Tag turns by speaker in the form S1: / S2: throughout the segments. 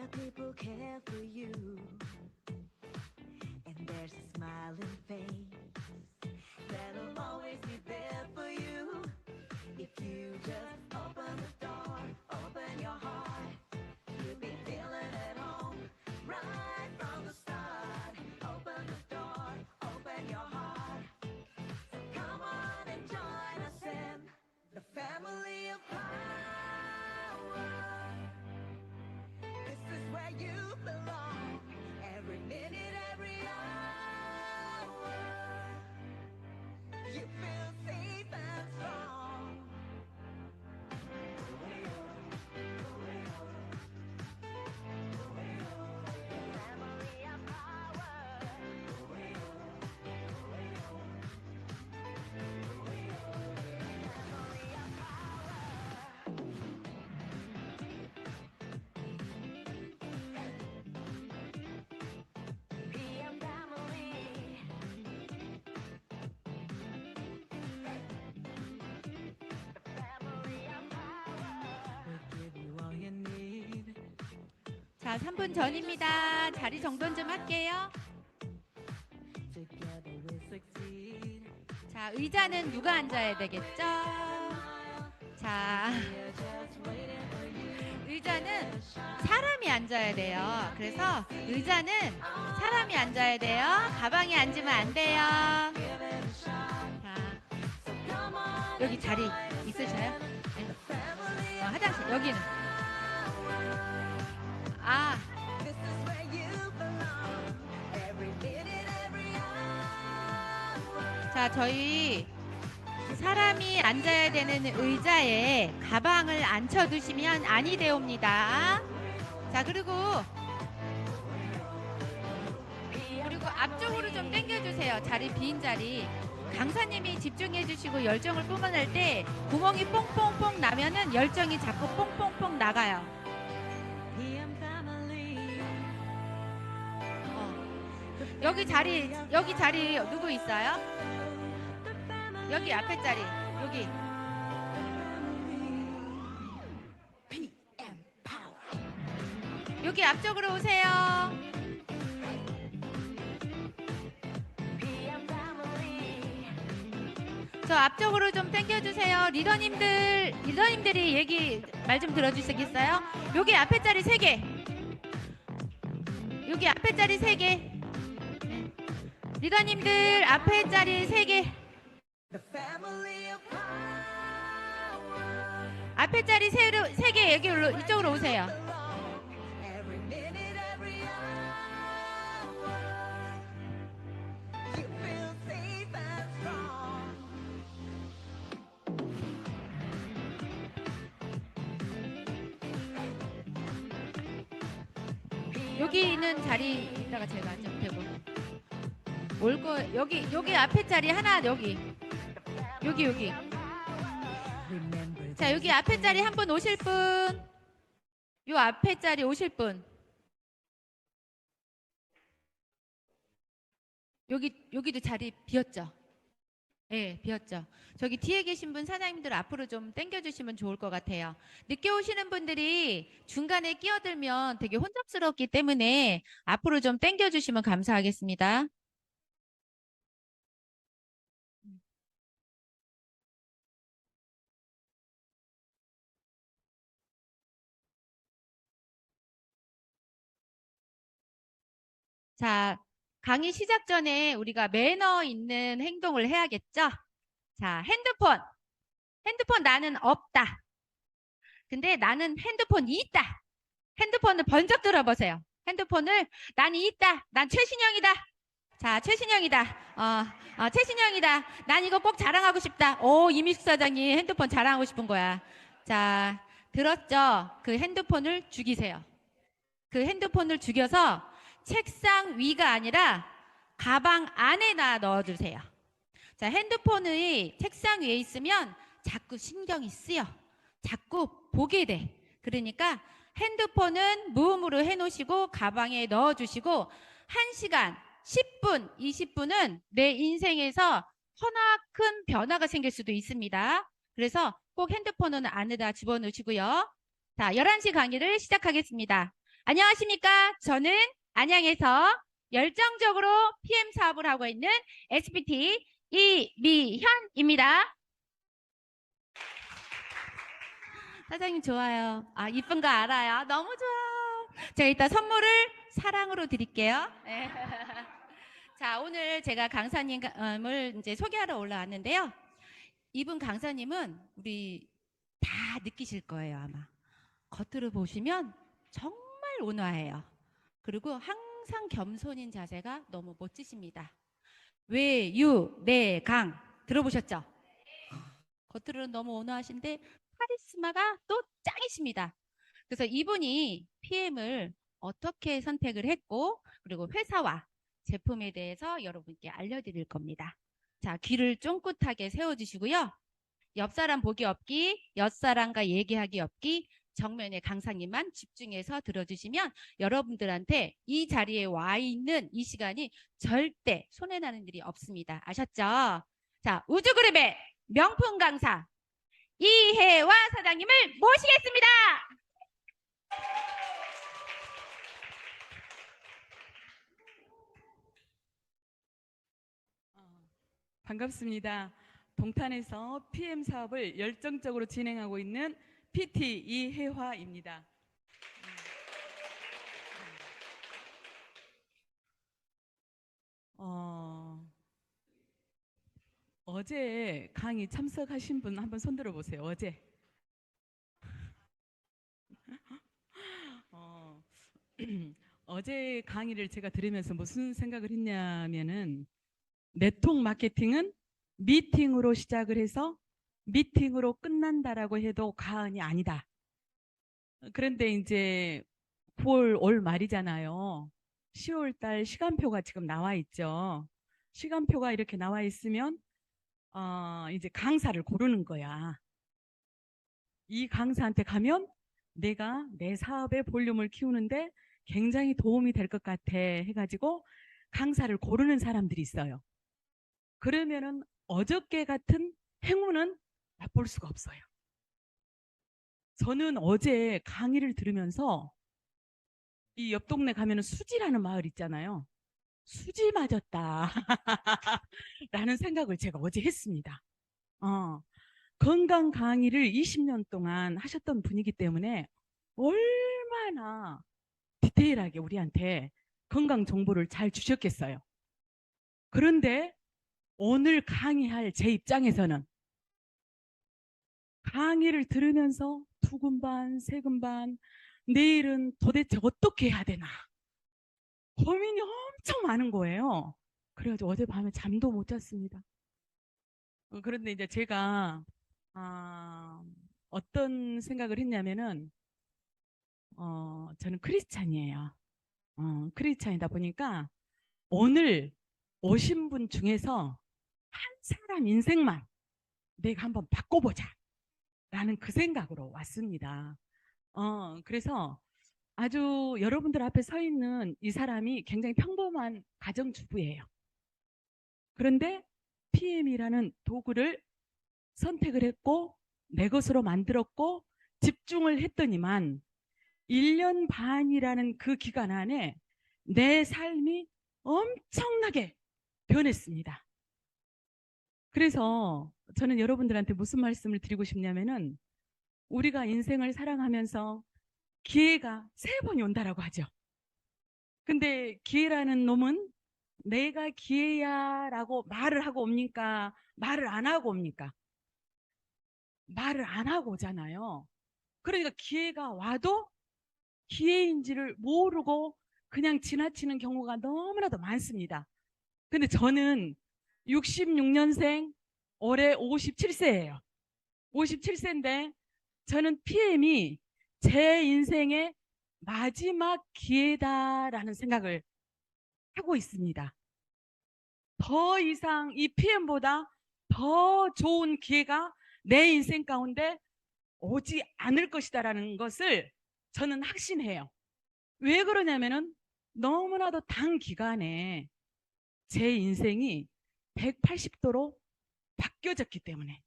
S1: where people care for you, and there's a smiling face that'll always be there for you. If you just open the door, open your heart, you'll be feeling at home right from the start. Open the door, open your heart. So come on and join us in the family of power. This is where you belong. Every minute, every hour, you feel safe and strong. Family of power. Family of be a family. The family of power. We'll give you all you need.
S2: 자, 3분 전입니다. 자리 정돈 좀 할게요.
S1: Together we'll succeed.
S2: 자, 의자는 누가 앉아야 되겠죠? 자,
S1: We're just waiting for you.
S2: 의자는 사람이 앉아야 돼요. 그래서 의자는 사람이 앉아야 돼요. 가방에 앉으면 안 돼요.
S1: Give it a shot.
S2: 자,
S1: So come on.
S2: 여기 자리 있으셔요? 네.
S1: Family of
S2: 화장실 여기는. 아,
S1: This is where you belong. Every minute, every hour.
S2: 자, 저희 사람이 앉아야 되는 의자에 가방을 앉혀두시면 아니 되옵니다. 자, 그리고 앞쪽으로 좀 당겨주세요. 자리 빈 자리. 강사님이 집중해주시고 열정을 뿜어낼 때 구멍이 뽕뽕뽕 나면은 열정이 자꾸 뽕뽕뽕 나가요.
S1: PM family.
S2: 여기 자리 누구 있어요? 여기 앞에 자리 여기.
S1: PM power.
S2: 여기 앞쪽으로 오세요.
S1: PM family.
S2: 저 앞쪽으로 좀 당겨주세요. 리더님들이 얘기 말 좀 들어주시겠어요? 여기 앞에 자리 3개. 여기 앞에 자리 3개. 리더님들 앞에 자리 3개.
S1: The family of power.
S2: 앞에 자리 3개 여기 이쪽으로 오세요.
S1: Every minute, every hour. You feel safe and strong.
S2: 여기 있는 자리다가 제가 좀 되고 올 거 여기 앞에 자리 하나 여기.
S1: Remember
S2: 자, 여기 앞에 자리 한 분 오실 분. 요 앞에 자리 오실 분. 여기도 자리 비었죠? 네, 비었죠. 저기 뒤에 계신 분 사장님들 앞으로 좀 당겨주시면 좋을 것 같아요. 늦게 오시는 분들이 중간에 끼어들면 되게 혼잡스럽기 때문에 앞으로 좀 당겨주시면 감사하겠습니다. 자, 강의 시작 전에 우리가 매너 있는 행동을 해야겠죠? 자, 핸드폰 나는 없다. 근데 나는 핸드폰이 있다. 핸드폰을 번쩍 들어보세요. 핸드폰을 나는 있다. 난 최신형이다. 자, 최신형이다. 최신형이다. 난 이거 꼭 자랑하고 싶다. 오, 이미숙 사장님 핸드폰 자랑하고 싶은 거야. 자, 들었죠? 그 핸드폰을 죽이세요. 그 핸드폰을 죽여서 책상 위가 아니라 가방 안에다 넣어주세요. 자, 핸드폰이 책상 위에 있으면 자꾸 신경이 쓰여. 자꾸 보게 돼. 그러니까 핸드폰은 무음으로 해놓으시고 가방에 넣어주시고 1시간, 10분, 20분은 내 인생에서 큰 변화가 생길 수도 있습니다. 그래서 꼭 핸드폰은 안에다 집어넣으시고요. 자, 11시 강의를 시작하겠습니다. 안녕하십니까? 저는 안양에서 열정적으로 PM 사업을 하고 있는 SPT 이미현입니다. 사장님 좋아요. 아, 이쁜 거 알아요. 너무 좋아. 제가 이따 선물을 사랑으로 드릴게요. 네. 자, 오늘 제가 강사님을 이제 소개하러 올라왔는데요. 이분 강사님은 우리 다 느끼실 거예요, 아마. 겉으로 보시면 정말 온화해요. 그리고 항상 겸손인 자세가 너무 멋지십니다. 외유, 내, 강 들어보셨죠? 겉으로는 너무 온화하신데 카리스마가 또 짱이십니다. 그래서 이분이 PM을 어떻게 선택을 했고 그리고 회사와 제품에 대해서 여러분께 알려드릴 겁니다. 자, 귀를 쫑긋하게 세워주시고요. 옆 사람 보기 없기, 옆 사람과 얘기하기 없기, 정면에 강사님만 집중해서 들어주시면 여러분들한테 이 자리에 와 있는 이 시간이 절대 손해나는 일이 없습니다. 아셨죠? 자, 우주그룹의 명품 강사 이혜화 사장님을 모시겠습니다.
S3: 반갑습니다. 동탄에서 PM 사업을 열정적으로 진행하고 있는 PT 이혜화입니다. 어제 강의 참석하신 분 한번 손 들어보세요. 어제. 어, 어제 강의를 제가 들으면서 무슨 생각을 했냐면은 네트워크 마케팅은 미팅으로 시작을 해서 미팅으로 끝난다라고 해도 과언이 아니다. 그런데 이제 9월 올 말이잖아요. 10월 달 시간표가 지금 나와 있죠. 시간표가 이렇게 나와 있으면 이제 강사를 고르는 거야. 이 강사한테 가면 내가 내 사업의 볼륨을 키우는데 굉장히 도움이 될 것 같아 해가지고 강사를 고르는 사람들이 있어요. 그러면은 어저께 같은 행운은 맛볼 수가 없어요. 저는 어제 강의를 들으면서 이 옆 동네 가면은 수지라는 마을 있잖아요. 수지 맞았다 라는 생각을 제가 어제 했습니다. 건강 강의를 20년 동안 하셨던 분이기 때문에 얼마나 디테일하게 우리한테 건강 정보를 잘 주셨겠어요. 그런데 오늘 강의할 제 입장에서는 강의를 들으면서 두근반 세근반 내일은 도대체 어떻게 해야 되나 고민이 엄청 많은 거예요. 그래가지고 어젯밤에 잠도 못 잤습니다. 그런데 이제 제가 어떤 생각을 했냐면은 저는 크리스찬이에요. 크리스찬이다 보니까 오늘 오신 분 중에서 한 사람 인생만 내가 한번 바꿔보자 라는 그 생각으로 왔습니다. 그래서 아주 여러분들 앞에 서 있는 이 사람이 굉장히 평범한 가정주부예요. 그런데 PM이라는 도구를 선택을 했고 내 것으로 만들었고 집중을 했더니만 1년 반이라는 그 기간 안에 내 삶이 엄청나게 변했습니다. 그래서 저는 여러분들한테 무슨 말씀을 드리고 싶냐면은 우리가 인생을 살아가면서 기회가 3번이 온다라고 하죠. 근데 기회라는 놈은 내가 기회야 라고 말을 하고 옵니까? 말을 안 하고 옵니까? 말을 안 하고 오잖아요. 그러니까 기회가 와도 기회인지를 모르고 그냥 지나치는 경우가 너무나도 많습니다. 근데 저는 66년생 올해 57세예요. 57세인데 저는 PM이 제 인생의 마지막 기회다라는 생각을 하고 있습니다. 더 이상 이 PM보다 더 좋은 기회가 내 인생 가운데 오지 않을 것이다라는 것을 저는 확신해요. 왜 그러냐면은 너무나도 단기간에 제 인생이 180도로 바뀌어졌기 때문에.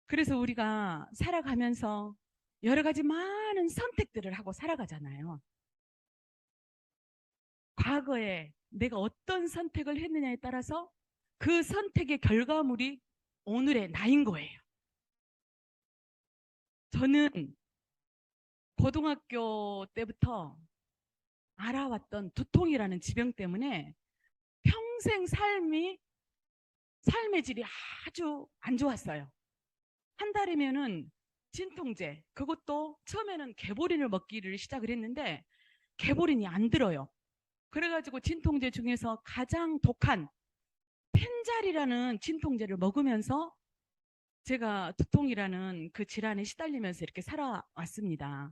S3: 그래서 우리가 살아가면서 여러 가지 많은 선택들을 하고 살아가잖아요. 과거에 내가 어떤 선택을 했느냐에 따라서 그 선택의 결과물이 오늘의 나인 거예요. 저는 고등학교 때부터 알아왔던 두통이라는 지병 때문에 평생 삶의 질이 아주 안 좋았어요. 한 달이면은 진통제, 그것도 처음에는 개보린을 먹기를 시작을 했는데 개보린이 안 들어요. 그래가지고 진통제 중에서 가장 독한 펜잘이라는 진통제를 먹으면서 제가 두통이라는 그 질환에 시달리면서 이렇게 살아왔습니다.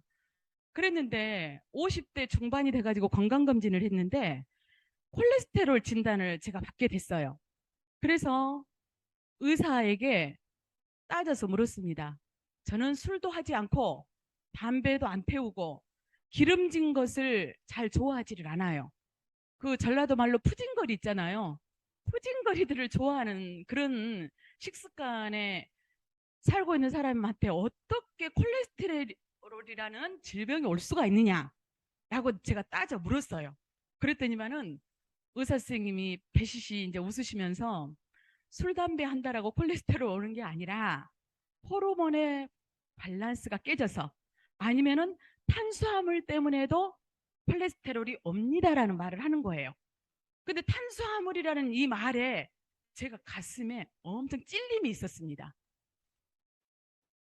S3: 그랬는데 50대 중반이 돼가지고 건강검진을 했는데 콜레스테롤 진단을 제가 받게 됐어요. 그래서 의사에게 따져서 물었습니다. 저는 술도 하지 않고 담배도 안 태우고 기름진 것을 잘 좋아하지를 않아요. 그 전라도 말로 푸짐거리 있잖아요. 푸짐거리들을 좋아하는 그런 식습관에 살고 있는 사람한테 어떻게 콜레스테롤이라는 질병이 올 수가 있느냐라고 제가 따져 물었어요. 그랬더니만은 의사 선생님이 배시시 이제 웃으시면서 술 담배 한다라고 콜레스테롤 오는 게 아니라 호르몬의 밸런스가 깨져서 아니면은 탄수화물 때문에도 콜레스테롤이 옵니다라는 말을 하는 거예요. 근데 탄수화물이라는 이 말에 제가 가슴에 엄청 찔림이 있었습니다.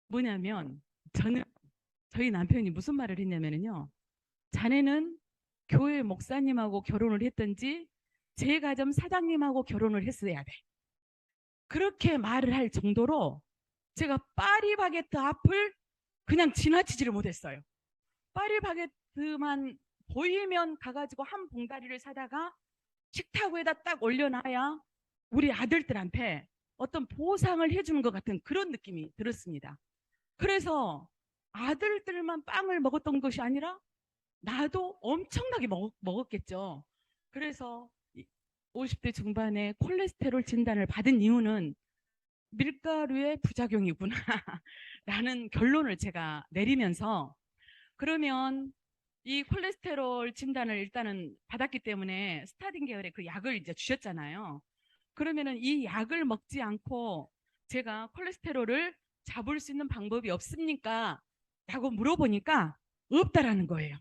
S3: 뭐냐면 저희 남편이 무슨 말을 했냐면요. 자네는 교회 목사님하고 결혼을 했든지 제 가정 사장님하고 결혼을 했어야 돼. 그렇게 말을 할 정도로 제가 파리바게트 앞을 그냥 지나치지를 못했어요. 파리바게트만 보이면 가가지고 한 봉다리를 사다가 식탁 위에다 딱 올려놔야 우리 아들들한테 어떤 보상을 해주는 것 같은 그런 느낌이 들었습니다. 그래서 아들들만 빵을 먹었던 것이 아니라 나도 엄청나게 먹었겠죠. 그래서 50대 중반에 콜레스테롤 진단을 받은 이유는 밀가루의 부작용이구나 라는 결론을 제가 내리면서 그러면 이 콜레스테롤 진단을 일단은 받았기 때문에 스타딘 계열의 그 약을 이제 주셨잖아요. 그러면은 이 약을 먹지 않고 제가 콜레스테롤을 잡을 수 있는 방법이 없습니까? 라고 물어보니까 없다라는 거예요.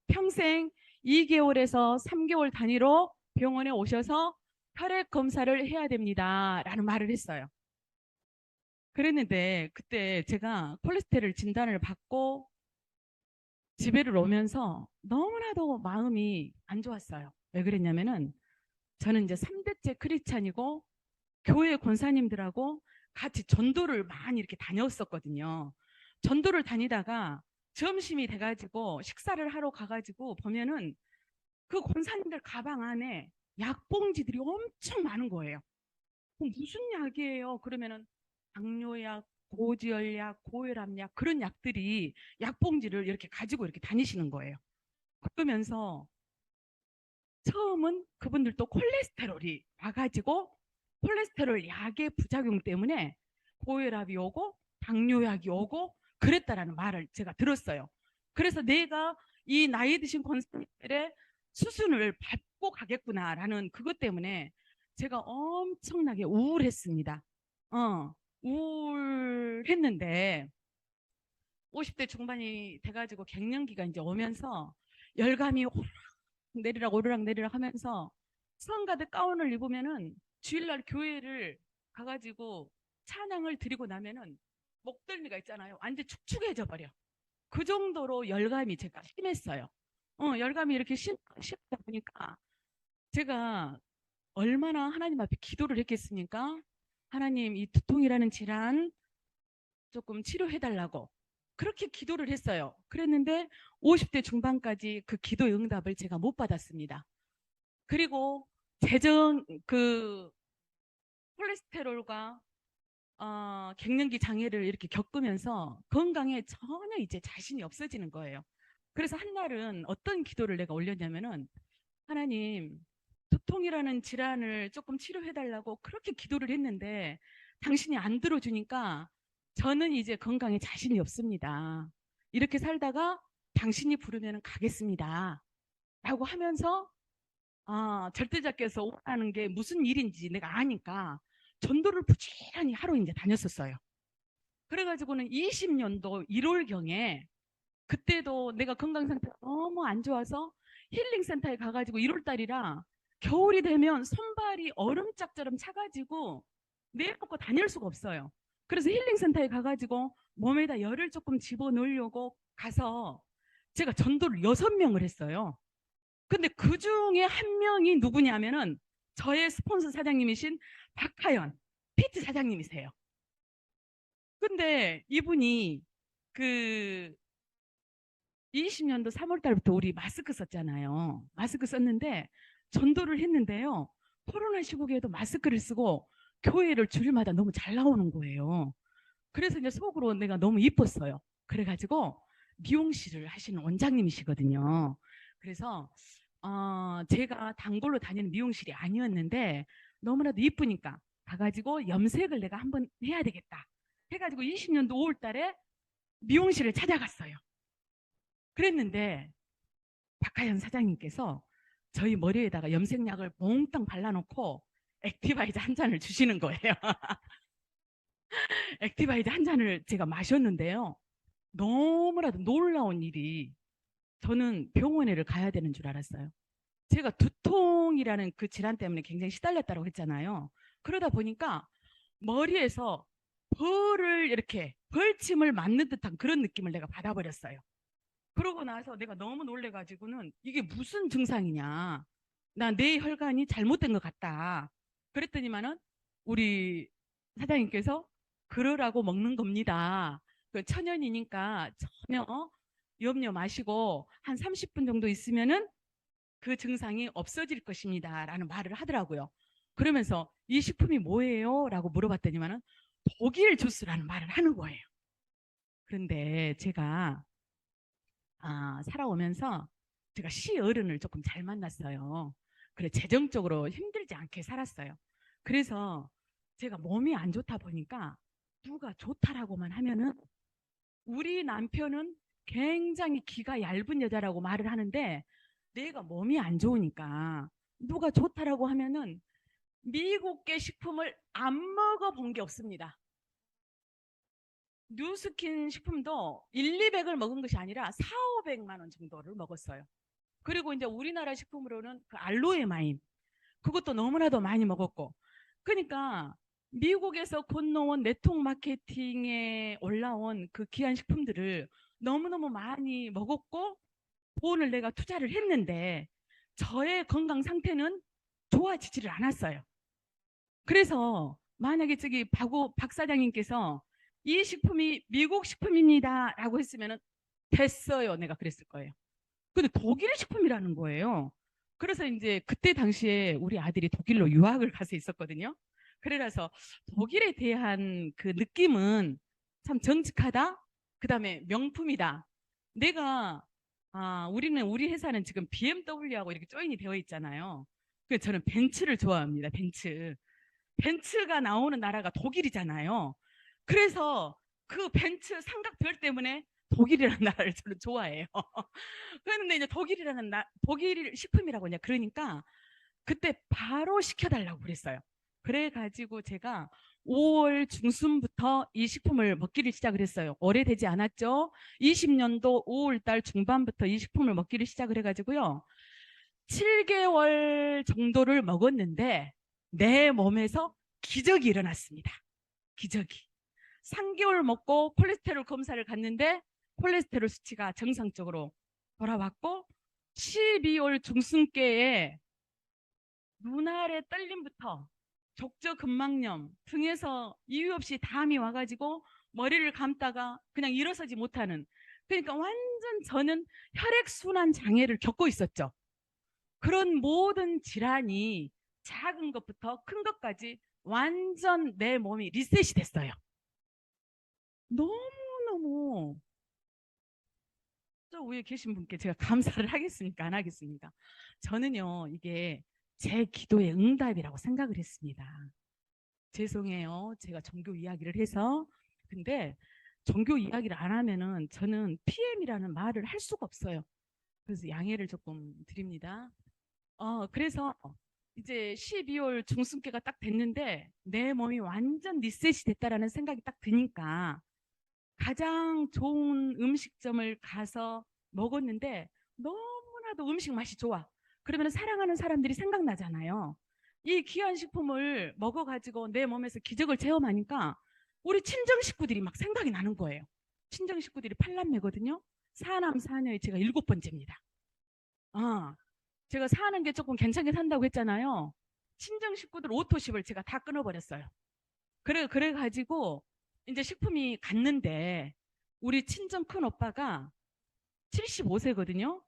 S3: 평생 2개월에서 3개월 단위로 병원에 오셔서 혈액 검사를 해야 됩니다. 라는 말을 했어요. 그랬는데 그때 제가 콜레스테롤 진단을 받고 집에를 오면서 너무나도 마음이 안 좋았어요. 왜 그랬냐면은 저는 이제 3대째 크리스찬이고 교회 권사님들하고 같이 전도를 많이 이렇게 다녔었거든요. 전도를 다니다가 점심이 돼가지고 식사를 하러 가가지고 보면은 그 권사님들 가방 안에 약봉지들이 엄청 많은 거예요. 그럼 무슨 약이에요? 그러면은 당뇨약, 고지혈약, 고혈압약 그런 약들이 약봉지를 이렇게 가지고 이렇게 다니시는 거예요. 그러면서 처음은 그분들도 콜레스테롤이 와가지고 콜레스테롤 약의 부작용 때문에 고혈압이 오고 당뇨약이 오고 그랬다라는 말을 제가 들었어요. 그래서 내가 이 나이 드신 권사님들의 수순을 밟고 가겠구나라는 그것 때문에 제가 엄청나게 우울했습니다. 우울했는데 50대 중반이 돼가지고 갱년기가 이제 오면서 열감이 내리락 오르락 내리락 하면서 성가대 가운을 입으면은 주일날 교회를 가가지고 찬양을 드리고 나면은 목덜미가 있잖아요. 완전 축축해져 버려. 그 정도로 열감이 제가 심했어요. 열감이 이렇게 심다 보니까 제가 얼마나 하나님 앞에 기도를 했겠습니까? 하나님, 이 두통이라는 질환 조금 치료해달라고 그렇게 기도를 했어요. 그랬는데 50대 중반까지 그 기도의 응답을 제가 못 받았습니다. 그리고 콜레스테롤과 갱년기 장애를 이렇게 겪으면서 건강에 전혀 이제 자신이 없어지는 거예요. 그래서 한날은 어떤 기도를 내가 올렸냐면은 하나님, 두통이라는 질환을 조금 치료해달라고 그렇게 기도를 했는데 당신이 안 들어주니까 저는 이제 건강에 자신이 없습니다. 이렇게 살다가 당신이 부르면 가겠습니다. 라고 하면서 절대자께서 오라는 게 무슨 일인지 내가 아니까 전도를 부지런히 하러 이제 다녔었어요. 그래가지고는 20년도 1월경에 그때도 내가 건강 상태가 너무 안 좋아서 힐링센터에 가가지고 1월 달이라 겨울이 되면 손발이 얼음짝처럼 차가지고 내려놓고 다닐 수가 없어요. 그래서 힐링센터에 가가지고 몸에다 열을 조금 집어넣으려고 가서 제가 전도를 6명을 했어요. 근데 그 중에 한 명이 누구냐면은 저의 스폰서 사장님이신 박하연 PT 사장님이세요. 근데 이분이 그 20년도 3월 달부터 우리 마스크 썼잖아요. 마스크 썼는데 전도를 했는데요. 코로나 시국에도 마스크를 쓰고 교회를 주일마다 너무 잘 나오는 거예요. 그래서 이제 속으로 내가 너무 이뻤어요. 그래가지고 미용실을 하시는 원장님이시거든요. 그래서 제가 단골로 다니는 미용실이 아니었는데 너무나도 이쁘니까 가가지고 염색을 내가 한번 해야 되겠다. 해가지고 20년도 5월 달에 미용실을 찾아갔어요. 그랬는데 박하연 사장님께서 저희 머리에다가 염색약을 몽땅 발라놓고 액티바이저 한 잔을 주시는 거예요. 액티바이저 한 잔을 제가 마셨는데요. 너무나도 놀라운 일이 저는 병원에를 가야 되는 줄 알았어요. 제가 두통이라는 그 질환 때문에 굉장히 시달렸다고 했잖아요. 그러다 보니까 머리에서 벌을 이렇게 벌침을 맞는 듯한 그런 느낌을 내가 받아버렸어요. 그러고 나서 내가 너무 놀래가지고는 이게 무슨 증상이냐. 나 내 혈관이 잘못된 것 같다. 그랬더니만은 우리 사장님께서 그러라고 먹는 겁니다. 그 천연이니까 전혀 염려 마시고 한 30분 정도 있으면은 그 증상이 없어질 것입니다. 라는 말을 하더라고요. 그러면서 이 식품이 뭐예요? 라고 물어봤더니만은 독일 주스라는 말을 하는 거예요. 그런데 제가 살아오면서 제가 시어른을 조금 잘 만났어요. 그래 재정적으로 힘들지 않게 살았어요. 그래서 제가 몸이 안 좋다 보니까 누가 좋다라고만 하면은 우리 남편은 굉장히 기가 얇은 여자라고 말을 하는데 내가 몸이 안 좋으니까 누가 좋다라고 하면은 미국계 식품을 안 먹어본 게 없습니다. 뉴스킨 식품도 1, 200을 먹은 것이 아니라 4, 500만 원 정도를 먹었어요. 그리고 이제 우리나라 식품으로는 그 알로에 마인 그것도 너무나도 많이 먹었고 그러니까 미국에서 건너온 네트워크 마케팅에 올라온 그 귀한 식품들을 너무너무 많이 먹었고 돈을 내가 투자를 했는데 저의 건강 상태는 좋아지지를 않았어요. 그래서 만약에 저기 박 사장님께서 이 식품이 미국 식품입니다 라고 했으면 됐어요 내가 그랬을 거예요. 근데 독일 식품이라는 거예요. 그래서 이제 그때 당시에 우리 아들이 독일로 유학을 가서 있었거든요. 그래서 독일에 대한 그 느낌은 참 정직하다. 그다음에 명품이다. 내가 우리는 우리 회사는 지금 BMW하고 이렇게 조인이 되어 있잖아요. 그래서 저는 벤츠를 좋아합니다. 벤츠가 나오는 나라가 독일이잖아요. 그래서 그 벤츠 삼각별 때문에 독일이라는 나라를 저는 좋아해요. 그런데 이제 독일 식품이라고 이제 그러니까 그때 바로 시켜달라고 그랬어요. 그래가지고 제가 5월 중순부터 이 식품을 먹기를 시작을 했어요. 오래되지 않았죠? 20년도 5월 달 중반부터 이 식품을 먹기를 시작을 해가지고요. 7개월 정도를 먹었는데 내 몸에서 기적이 일어났습니다. 기적이. 3개월 먹고 콜레스테롤 검사를 갔는데 콜레스테롤 수치가 정상적으로 돌아왔고 12월 중순께에 눈알의 떨림부터 족저근막염 등에서 이유 없이 담이 와가지고 머리를 감다가 그냥 일어서지 못하는 그러니까 완전 저는 혈액순환 장애를 겪고 있었죠. 그런 모든 질환이 작은 것부터 큰 것까지 완전 내 몸이 리셋이 됐어요. 너무너무 저 위에 계신 분께 제가 감사를 하겠습니까? 안 하겠습니까? 저는요, 이게 제 기도의 응답이라고 생각을 했습니다. 죄송해요. 제가 종교 이야기를 해서. 근데 종교 이야기를 안 하면은 저는 PM이라는 말을 할 수가 없어요. 그래서 양해를 조금 드립니다. 그래서 이제 12월 중순께가 딱 됐는데 내 몸이 완전 리셋이 됐다라는 생각이 딱 드니까 가장 좋은 음식점을 가서 먹었는데 너무나도 음식 맛이 좋아. 그러면 사랑하는 사람들이 생각나잖아요. 이 귀한 식품을 먹어가지고 내 몸에서 기적을 체험하니까 우리 친정 식구들이 막 생각이 나는 거예요. 친정 식구들이 8남매거든요. 사남 사녀의 제가 7번째입니다. 제가 사는 게 조금 괜찮게 산다고 했잖아요. 친정 식구들 오토십을 제가 다 끊어버렸어요. 그래가지고 이제 식품이 갔는데 우리 친정 큰 오빠가 75세거든요.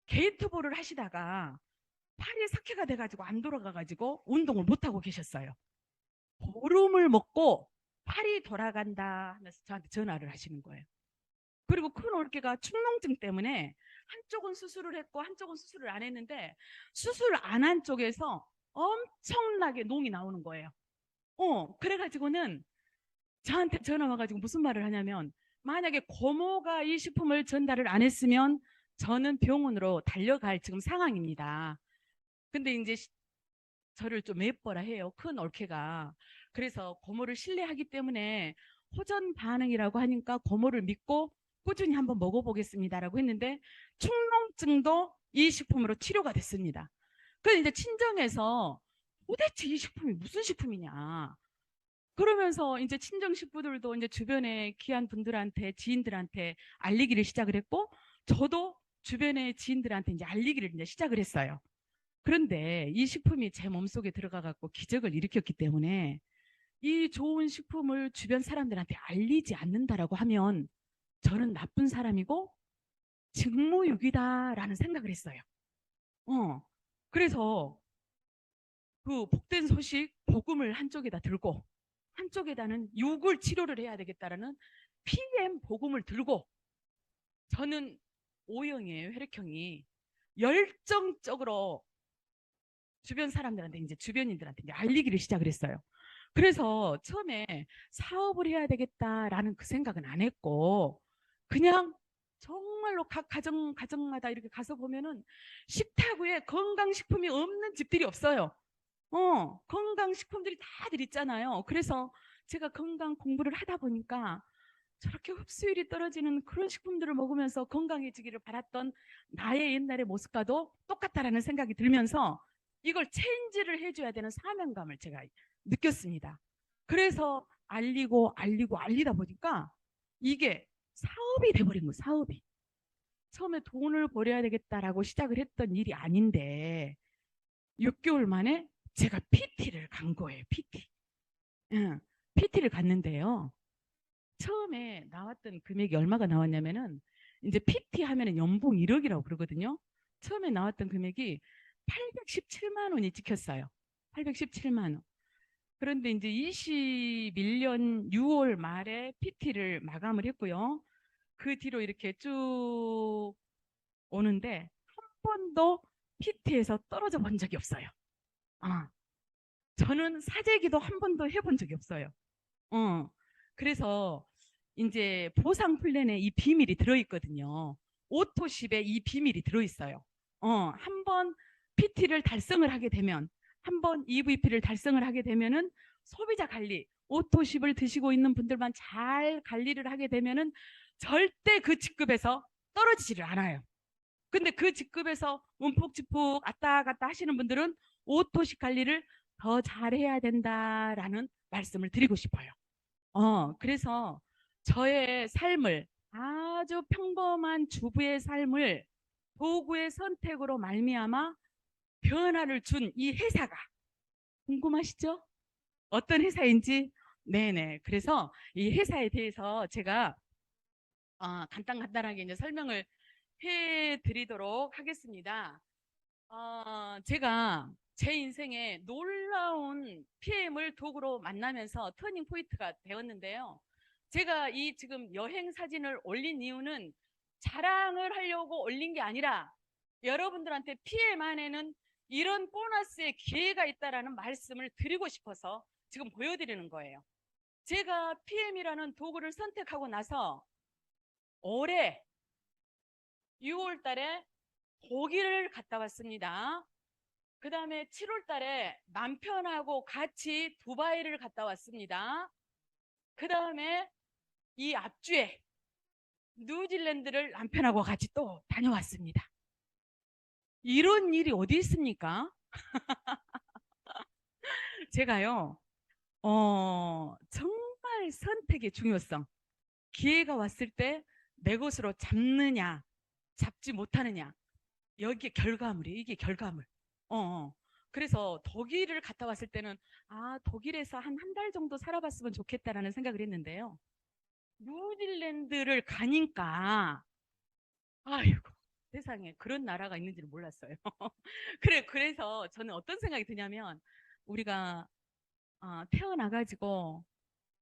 S3: 게이트볼을 하시다가 팔이 석회가 돼가지고 안 돌아가가지고 운동을 못하고 계셨어요. 보름을 먹고 팔이 돌아간다 하면서 저한테 전화를 하시는 거예요. 그리고 큰 올케가 축농증 때문에 한쪽은 수술을 했고 한쪽은 수술을 안 했는데 수술 안 한 쪽에서 엄청나게 농이 나오는 거예요. 그래가지고는 저한테 전화 와가지고 무슨 말을 하냐면 만약에 고모가 이 식품을 전달을 안 했으면 저는 병원으로 달려갈 지금 상황입니다. 근데 이제 저를 좀 예뻐라 해요. 큰 올케가. 그래서 고모를 신뢰하기 때문에 호전 반응이라고 하니까 고모를 믿고 꾸준히 한번 먹어보겠습니다라고 했는데 축농증도 이 식품으로 치료가 됐습니다. 그래서 이제 친정에서 도대체 이 식품이 무슨 식품이냐. 그러면서 이제 친정 식구들도 이제 주변에 귀한 분들한테 지인들한테 알리기를 시작을 했고 저도 주변의 지인들한테 이제 알리기를 이제 시작을 했어요. 그런데 이 식품이 제 몸속에 들어가 갖고 기적을 일으켰기 때문에 이 좋은 식품을 주변 사람들한테 알리지 않는다라고 하면 저는 나쁜 사람이고 직무유기다라는 생각을 했어요. 그래서 그 복된 소식 복음을 한쪽에다 들고 한쪽에다는 육을 치료를 해야 되겠다라는 PM 복음을 들고 저는 O형이에요. 혈액형이 열정적으로 주변 사람들한테 이제 주변인들한테 이제 알리기를 시작을 했어요. 그래서 처음에 사업을 해야 되겠다라는 그 생각은 안 했고 그냥 정말로 각 가정마다 이렇게 가서 보면은 식탁 위에 건강식품이 없는 집들이 없어요. 건강식품들이 다들 있잖아요. 그래서 제가 건강 공부를 하다 보니까 저렇게 흡수율이 떨어지는 그런 식품들을 먹으면서 건강해지기를 바랐던 나의 옛날의 모습과도 똑같다라는 생각이 들면서 이걸 체인지를 해줘야 되는 사명감을 제가 느꼈습니다. 그래서 알리다 보니까 이게 사업이 돼버린 거예요. 사업이. 처음에 돈을 벌여야 되겠다라고 시작을 했던 일이 아닌데 6개월 만에 제가 PT를 간 거예요. PT. 응. PT를 갔는데요. 처음에 나왔던 금액이 얼마가 나왔냐면은 이제 PT 하면은 연봉 1억이라고 그러거든요. 처음에 나왔던 금액이 817만 원이 찍혔어요. 817만 원. 그런데 이제 21년 6월 말에 PT를 마감을 했고요. 그 뒤로 이렇게 쭉 오는데 한 번도 PT에서 떨어져 본 적이 없어요. 아, 저는 사재기도 한 번도 해본 적이 없어요. 그래서 이제 보상 플랜에 이 비밀이 들어있거든요. 오토십에 이 비밀이 들어있어요. 한번 PT를 달성을 하게 되면, 한번 EVP를 달성을 하게 되면은 소비자 관리, 오토십을 드시고 있는 분들만 잘 관리를 하게 되면은 절대 그 직급에서 떨어지지를 않아요. 근데 그 직급에서 움푹치푹 왔다 갔다 하시는 분들은 오토십 관리를 더 잘해야 된다라는 말씀을 드리고 싶어요. 그래서 저의 삶을 아주 평범한 주부의 삶을 도구의 선택으로 말미암아 변화를 준 이 회사가 궁금하시죠? 어떤 회사인지? 네네. 그래서 이 회사에 대해서 제가 간단하게 이제 설명을 해드리도록 하겠습니다. 제가 제 인생에 놀라운 PM을 도구로 만나면서 터닝 포인트가 되었는데요. 제가 이 지금 여행 사진을 올린 이유는 자랑을 하려고 올린 게 아니라 여러분들한테 PM 안에는 이런 보너스의 기회가 있다라는 말씀을 드리고 싶어서 지금 보여드리는 거예요. 제가 PM이라는 도구를 선택하고 나서 올해 6월 달에 독일을 갔다 왔습니다. 그 다음에 7월 달에 남편하고 같이 두바이를 갔다 왔습니다. 그 다음에 이 앞주에 뉴질랜드를 남편하고 같이 또 다녀왔습니다. 이런 일이 어디 있습니까? 제가요, 정말 선택의 중요성, 기회가 왔을 때 내 것으로 잡느냐, 잡지 못하느냐, 여기에 결과물이에요. 이게 결과물. 그래서 독일을 갔다 왔을 때는 독일에서 한 달 정도 살아봤으면 좋겠다라는 생각을 했는데요. 뉴질랜드를 가니까 아이고 세상에 그런 나라가 있는지는 몰랐어요. 그래서 저는 어떤 생각이 드냐면 우리가 태어나가지고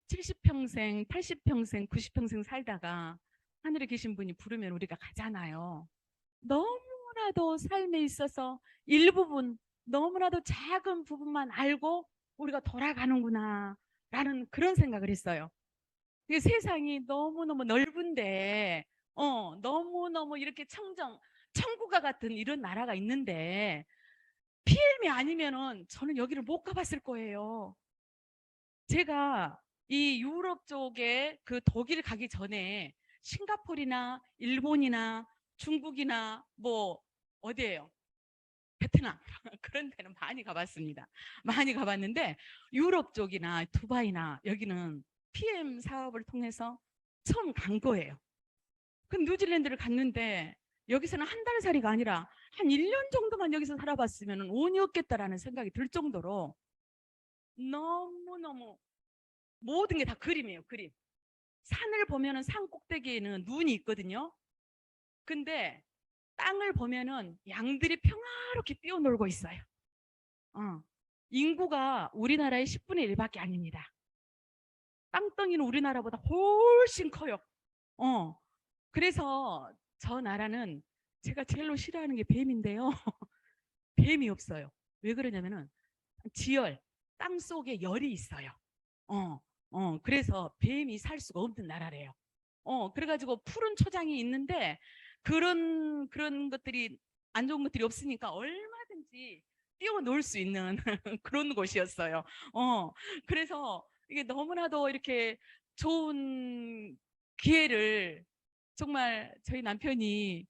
S3: 70평생, 80평생, 90평생 살다가 하늘에 계신 분이 부르면 우리가 가잖아요. 너무나도 삶에 있어서 일부분, 너무나도 작은 부분만 알고 우리가 돌아가는구나 라는 그런 생각을 했어요. 이게 세상이 너무너무 넓은데 너무너무 이렇게 천국과 같은 이런 나라가 있는데 PM이 아니면은 저는 여기를 못 가봤을 거예요. 제가 이 유럽 쪽에 그 독일 가기 전에 싱가포르나 일본이나 중국이나 뭐 어디예요? 베트남 그런 데는 많이 가봤습니다. 많이 가봤는데 유럽 쪽이나 두바이나 여기는 PM 사업을 통해서 처음 간 거예요. 그 뉴질랜드를 갔는데 여기서는 한 달 살이가 아니라 한 1년 정도만 여기서 살아봤으면 운이 없겠다라는 생각이 들 정도로 너무너무 모든 게 다 그림이에요. 그림. 산을 보면은 산 꼭대기에는 눈이 있거든요. 근데 땅을 보면은 양들이 평화롭게 뛰어놀고 있어요. 인구가 우리나라의 10분의 1밖에 아닙니다. 땅덩이는 우리나라보다 훨씬 커요. 그래서 저 나라는 제가 제일로 싫어하는 게 뱀인데요. 뱀이 없어요. 왜 그러냐면은 지열, 땅 속에 열이 있어요. 그래서 뱀이 살 수가 없는 나라래요. 그래가지고 푸른 초장이 있는데 그런 것들이 안 좋은 것들이 없으니까 얼마든지 뛰어놀 수 있는 그런 곳이었어요. 그래서 이게 너무나도 이렇게 좋은 기회를 정말 저희 남편이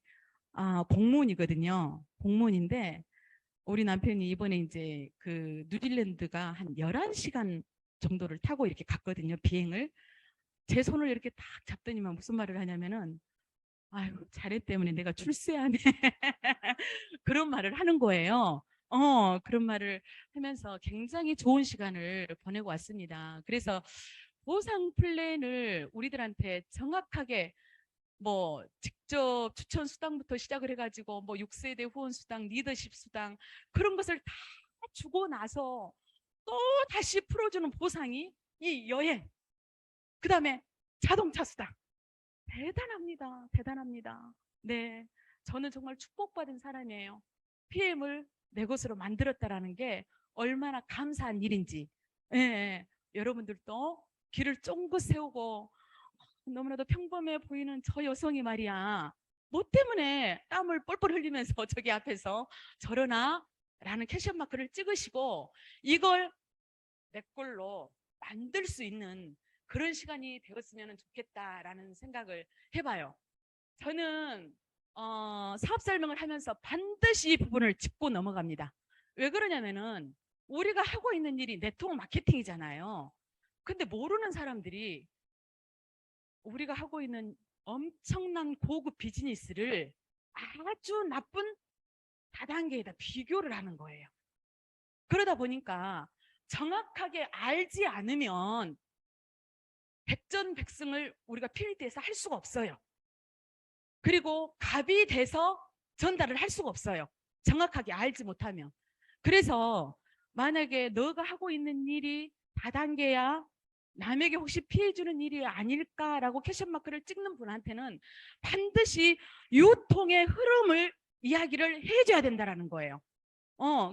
S3: 공무원이거든요. 공무원인데 우리 남편이 이번에 이제 그 뉴질랜드가 한 11시간 정도를 타고 이렇게 갔거든요. 비행을. 제 손을 이렇게 딱 잡더니만 무슨 말을 하냐면은 아유 자네 때문에 내가 출세하네 그런 말을 하는 거예요. 그런 말을 하면서 굉장히 좋은 시간을 보내고 왔습니다. 그래서 보상 플랜을 우리들한테 정확하게 뭐 직접 추천 수당부터 시작을 해가지고 뭐 6세대 후원 수당, 리더십 수당 그런 것을 다 주고 나서 또 다시 풀어주는 보상이 이 여행, 그 다음에 자동차 수당. 대단합니다. 대단합니다. 네, 저는 정말 축복받은 사람이에요. PM을 내 것으로 만들었다라는 게 얼마나 감사한 일인지. 예, 여러분들도 길을 쫑긋 세우고 너무나도 평범해 보이는 저 여성이 말이야. 뭐 때문에 땀을 뻘뻘 흘리면서 저기 앞에서 저러나? 라는 캐션 마크를 찍으시고 이걸 내 걸로 만들 수 있는 그런 시간이 되었으면 좋겠다라는 생각을 해봐요. 저는 사업 설명을 하면서 반드시 이 부분을 짚고 넘어갑니다. 왜 그러냐면은 우리가 하고 있는 일이 네트워크 마케팅이잖아요. 근데 모르는 사람들이 우리가 하고 있는 엄청난 고급 비즈니스를 아주 나쁜 다단계에다 비교를 하는 거예요. 그러다 보니까 정확하게 알지 않으면 백전백승을 우리가 필드에서 할 수가 없어요. 그리고 갑이 돼서 전달을 할 수가 없어요. 정확하게 알지 못하면. 그래서 만약에 너가 하고 있는 일이 다단계야 남에게 혹시 피해주는 일이 아닐까라고 캐션마크를 찍는 분한테는 반드시 유통의 흐름을 이야기를 해줘야 된다는 거예요.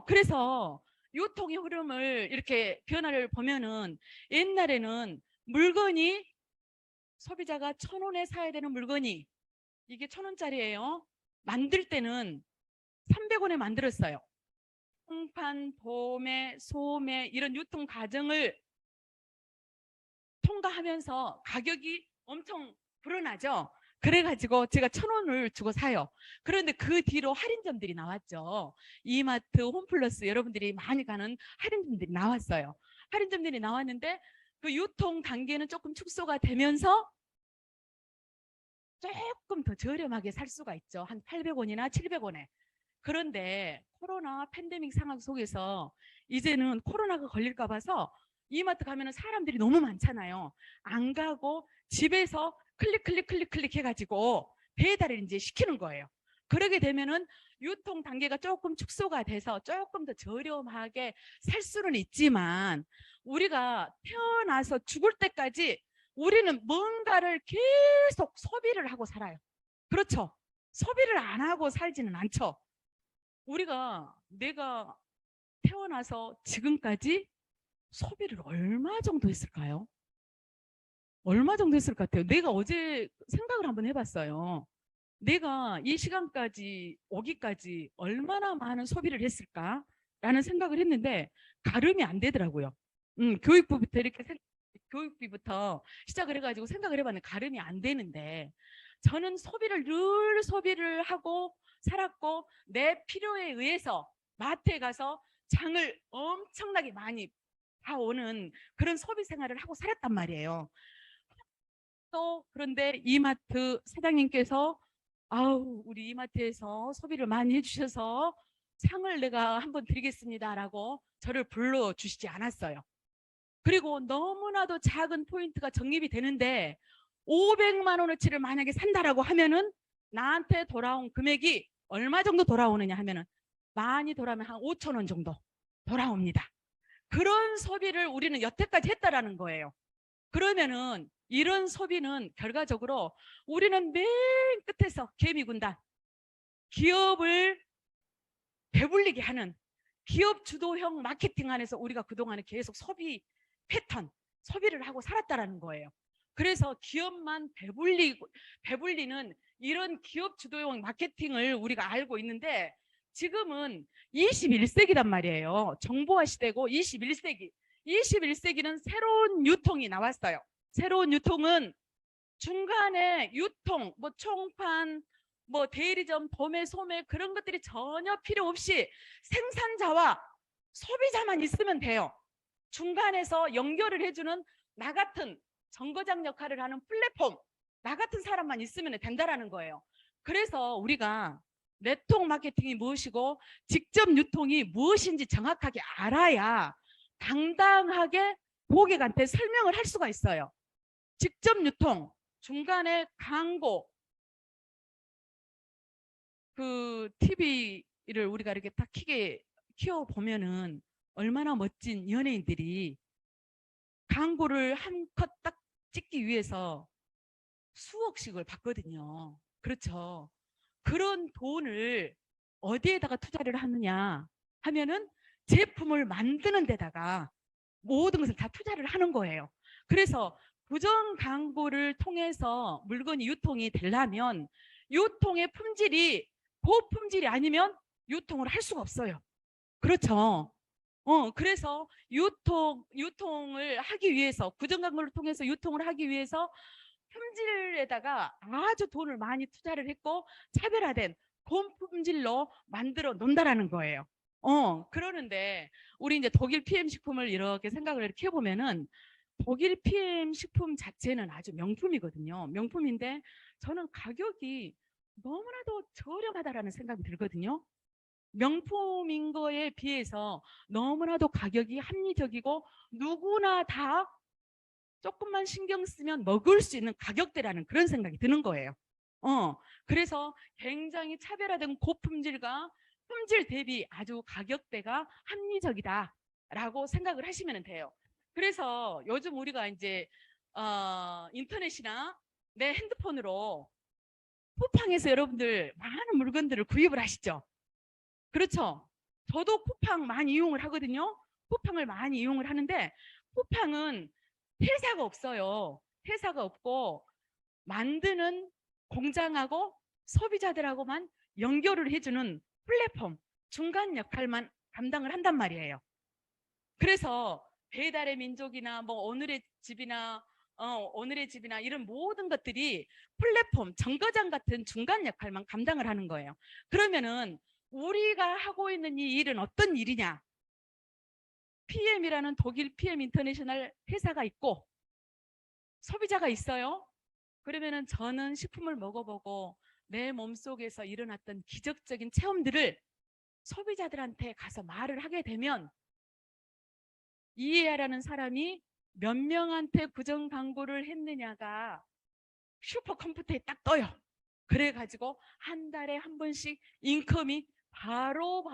S3: 그래서 유통의 흐름을 이렇게 변화를 보면은 옛날에는 물건이 소비자가 1,000원에 사야 되는 물건이 이게 1,000원짜리예요. 만들 때는 300원에 만들었어요. 홍판, 도매, 소매 이런 유통 과정을 통과하면서 가격이 엄청 불어나죠. 그래가지고 제가 1,000원을 주고 사요. 그런데 그 뒤로 할인점들이 나왔죠. 이마트, 홈플러스 여러분들이 많이 가는 할인점들이 나왔어요. 할인점들이 나왔는데 그 유통 단계는 조금 축소가 되면서 조금 더 저렴하게 살 수가 있죠. 한 800원이나 700원에. 그런데 코로나 팬데믹 상황 속에서 이제는 코로나가 걸릴까 봐서 이마트 가면은 사람들이 너무 많잖아요. 안 가고 집에서 클릭 해가지고 배달을 이제 시키는 거예요. 그러게 되면은 유통 단계가 조금 축소가 돼서 조금 더 저렴하게 살 수는 있지만 우리가 태어나서 죽을 때까지 우리는 뭔가를 계속 소비를 하고 살아요. 그렇죠? 소비를 안 하고 살지는 않죠. 내가 태어나서 지금까지 소비를 얼마 정도 했을까요? 얼마 정도 했을 것 같아요? 내가 어제 생각을 한번 해봤어요. 내가 이 시간까지 오기까지 얼마나 많은 소비를 했을까라는 생각을 했는데 가름이 안 되더라고요. 교육비부터 시작을 해가지고 생각을 해봤는데 가름이 안 되는데 저는 소비를 늘 소비를 하고 살았고 내 필요에 의해서 마트에 가서 장을 엄청나게 많이 봐오는 그런 소비 생활을 하고 살았단 말이에요. 또 그런데 이마트 사장님께서 아우 우리 이마트에서 소비를 많이 해주셔서 상을 내가 한번 드리겠습니다라고 저를 불러주시지 않았어요. 그리고 너무나도 작은 포인트가 적립이 되는데 500만 원어치를 만약에 산다라고 하면은 나한테 돌아온 금액이 얼마 정도 돌아오느냐 하면은 많이 돌아오면 한 5천 원 정도 돌아옵니다. 그런 소비를 우리는 여태까지 했다라는 거예요. 그러면은 이런 소비는 결과적으로 우리는 맨 끝에서 개미군단, 기업을 배불리게 하는 기업 주도형 마케팅 안에서 우리가 그동안에 계속 소비 패턴, 소비를 하고 살았다라는 거예요. 그래서 기업만 배불리는 이런 기업 주도형 마케팅을 우리가 알고 있는데 지금은 21세기란 말이에요. 정보화 시대고 21세기는 새로운 유통이 나왔어요. 새로운 유통은 중간에 유통, 뭐 총판, 뭐 대리점, 도매, 소매 그런 것들이 전혀 필요 없이 생산자와 소비자만 있으면 돼요. 중간에서 연결을 해주는 나 같은 정거장 역할을 하는 플랫폼, 나 같은 사람만 있으면 된다라는 거예요. 그래서 우리가 네트워크 마케팅이 무엇이고 직접 유통이 무엇인지 정확하게 알아야 당당하게 고객한테 설명을 할 수가 있어요. 직접 유통, 중간에 광고, 그 TV를 우리가 이렇게 딱 키워 보면은 얼마나 멋진 연예인들이 광고를 한 컷 딱 찍기 위해서 수억씩을 받거든요. 그렇죠. 그런 돈을 어디에다가 투자를 하느냐 하면은 제품을 만드는 데다가 모든 것을 다 투자를 하는 거예요. 그래서 부정 광고를 통해서 물건이 유통이 되려면 유통의 품질이 고품질이 아니면 유통을 할 수가 없어요. 그렇죠. 그래서 유통을 하기 위해서 부정 광고를 통해서 유통을 하기 위해서 품질에다가 아주 돈을 많이 투자를 했고 차별화된 고품질로 만들어 놓는다라는 거예요. 그러는데 우리 이제 독일 PM 식품을 이렇게 생각을 이렇게 해보면은 독일 PM 식품 자체는 아주 명품이거든요. 명품인데 저는 가격이 너무나도 저렴하다라는 생각이 들거든요. 명품인 거에 비해서 너무나도 가격이 합리적이고 누구나 다 조금만 신경 쓰면 먹을 수 있는 가격대라는 그런 생각이 드는 거예요. 그래서 굉장히 차별화된 고품질과 품질 대비 아주 가격대가 합리적이다라고 생각을 하시면 돼요. 그래서 요즘 우리가 이제 인터넷이나 내 핸드폰으로 쿠팡에서 여러분들 많은 물건들을 구입을 하시죠. 그렇죠. 저도 쿠팡 많이 이용을 하거든요. 쿠팡을 많이 이용을 하는데 쿠팡은 회사가 없어요. 회사가 없고 만드는 공장하고 소비자들하고만 연결을 해주는 플랫폼, 중간 역할만 감당을 한단 말이에요. 그래서 배달의 민족이나 뭐 오늘의 집이나 이런 모든 것들이 플랫폼, 정거장 같은 중간 역할만 감당을 하는 거예요. 그러면은 우리가 하고 있는 이 일은 어떤 일이냐? PM이라는 독일 PM 인터내셔널 회사가 있고 소비자가 있어요. 그러면은 저는 식품을 먹어보고 내 몸속에서 일어났던 기적적인 체험들을 소비자들한테 가서 말을 하게 되면 이해하라는 사람이 몇 명한테 부정 광고를 했느냐가 슈퍼컴퓨터에 딱 떠요. 그래가지고 한 달에 한 번씩 인컴이 바로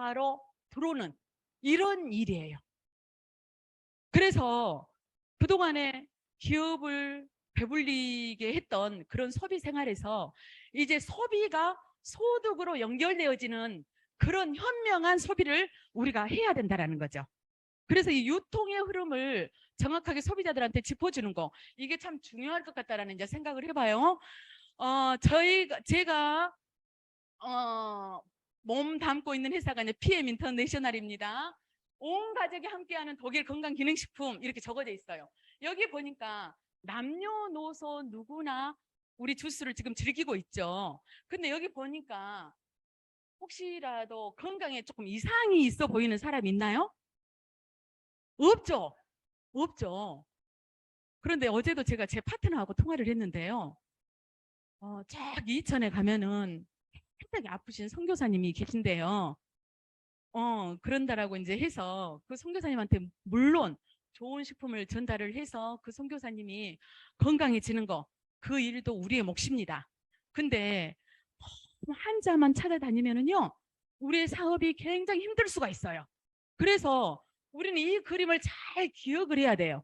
S3: 들어오는 이런 일이에요. 그래서 그동안에 기업을 배불리게 했던 그런 소비 생활에서 이제 소비가 소득으로 연결되어지는 그런 현명한 소비를 우리가 해야 된다는 거죠. 그래서 이 유통의 흐름을 정확하게 소비자들한테 짚어주는 거, 이게 참 중요할 것 같다라는 이제 생각을 해봐요. 제가 몸 담고 있는 회사가 이제 PM 인터내셔널입니다. 온 가족이 함께하는 독일 건강기능식품 이렇게 적어져 있어요. 여기 보니까 남녀노소 누구나 우리 주스를 지금 즐기고 있죠. 근데 여기 보니까 혹시라도 건강에 조금 이상이 있어 보이는 사람 있나요? 없죠. 없죠. 그런데 어제도 제가 제 파트너하고 통화를 했는데요. 저기 이천에 가면은 굉장히 아프신 선교사님이 계신데요. 그런다라고 이제 해서 그 선교사님한테 물론 좋은 식품을 전달을 해서 그 선교사님이 건강해지는 거, 그 일도 우리의 몫입니다. 근데 환자만 찾아다니면은요, 우리의 사업이 굉장히 힘들 수가 있어요. 그래서 우리는 이 그림을 잘 기억을 해야 돼요.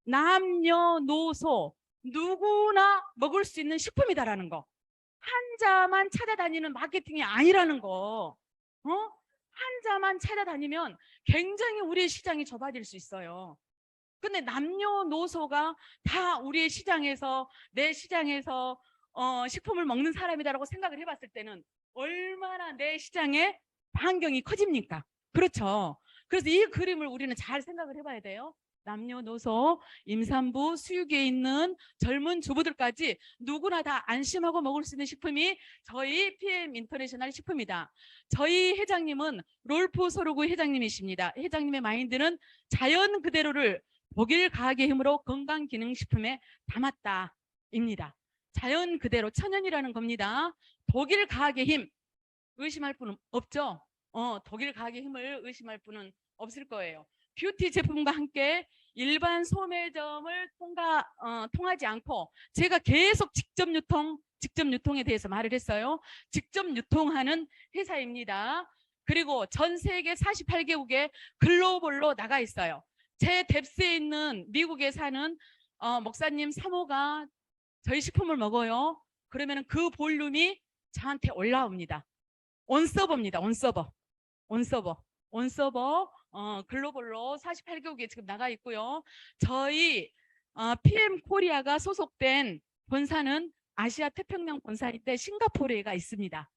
S3: 남녀노소 누구나 먹을 수 있는 식품이다라는 거. 환자만 찾아다니는 마케팅이 아니라는 거. 환자만 찾아다니면 굉장히 우리의 시장이 좁아질 수 있어요. 근데 남녀노소가 다 우리의 시장에서, 내 시장에서 식품을 먹는 사람이다라고 생각을 해봤을 때는 얼마나 내 시장의 반경이 커집니까? 그렇죠. 그래서 이 그림을 우리는 잘 생각을 해봐야 돼요. 남녀노소, 임산부, 수유기에 있는 젊은 주부들까지 누구나 다 안심하고 먹을 수 있는 식품이 저희 PM 인터내셔널 식품이다. 저희 회장님은 롤프 소르구 회장님이십니다. 회장님의 마인드는 자연 그대로를 독일 과학의 힘으로 건강기능식품에 담았다입니다. 자연 그대로, 천연이라는 겁니다. 독일 과학의 힘 의심할 분은 없죠? 독일 과학의 힘을 의심할 분은 없을 거예요. 뷰티 제품과 함께 일반 소매점을 통하지 않고 제가 계속 직접 유통에 대해서 말을 했어요. 직접 유통하는 회사입니다. 그리고 전 세계 48개국에 글로벌로 나가 있어요. 제 뎁스에 있는 미국에 사는 목사님 사모가 저희 식품을 먹어요. 그러면 그 볼륨이 저한테 올라옵니다. 온서버입니다. 온서버 글로벌로 48개국에 지금 나가 있고요. 저희 PM 코리아가 소속된 본사는 아시아 태평양 본사인데 싱가포르에가 있습니다.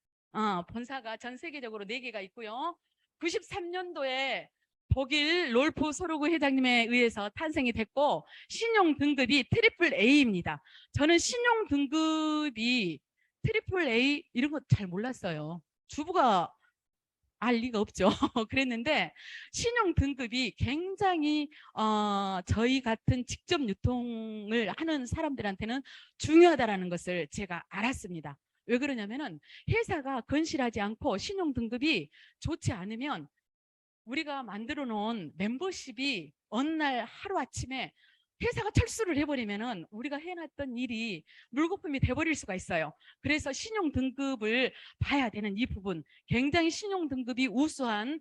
S3: 본사가 전 세계적으로 4개가 있고요. 93년도에 독일 롤프 소르구 회장님에 의해서 탄생이 됐고 신용 등급이 트리플 A입니다. 저는 신용 등급이 트리플 A 이런 거 잘 몰랐어요. 주부가 알 리가 없죠. 그랬는데 신용 등급이 굉장히 저희 같은 직접 유통을 하는 사람들한테는 중요하다라는 것을 제가 알았습니다. 왜 그러냐면은 회사가 건실하지 않고 신용 등급이 좋지 않으면 우리가 만들어 놓은 멤버십이 어느 날 하루아침에 회사가 철수를 해버리면은 우리가 해놨던 일이 물거품이 돼버릴 수가 있어요. 그래서 신용 등급을 봐야 되는 이 부분, 굉장히 신용 등급이 우수한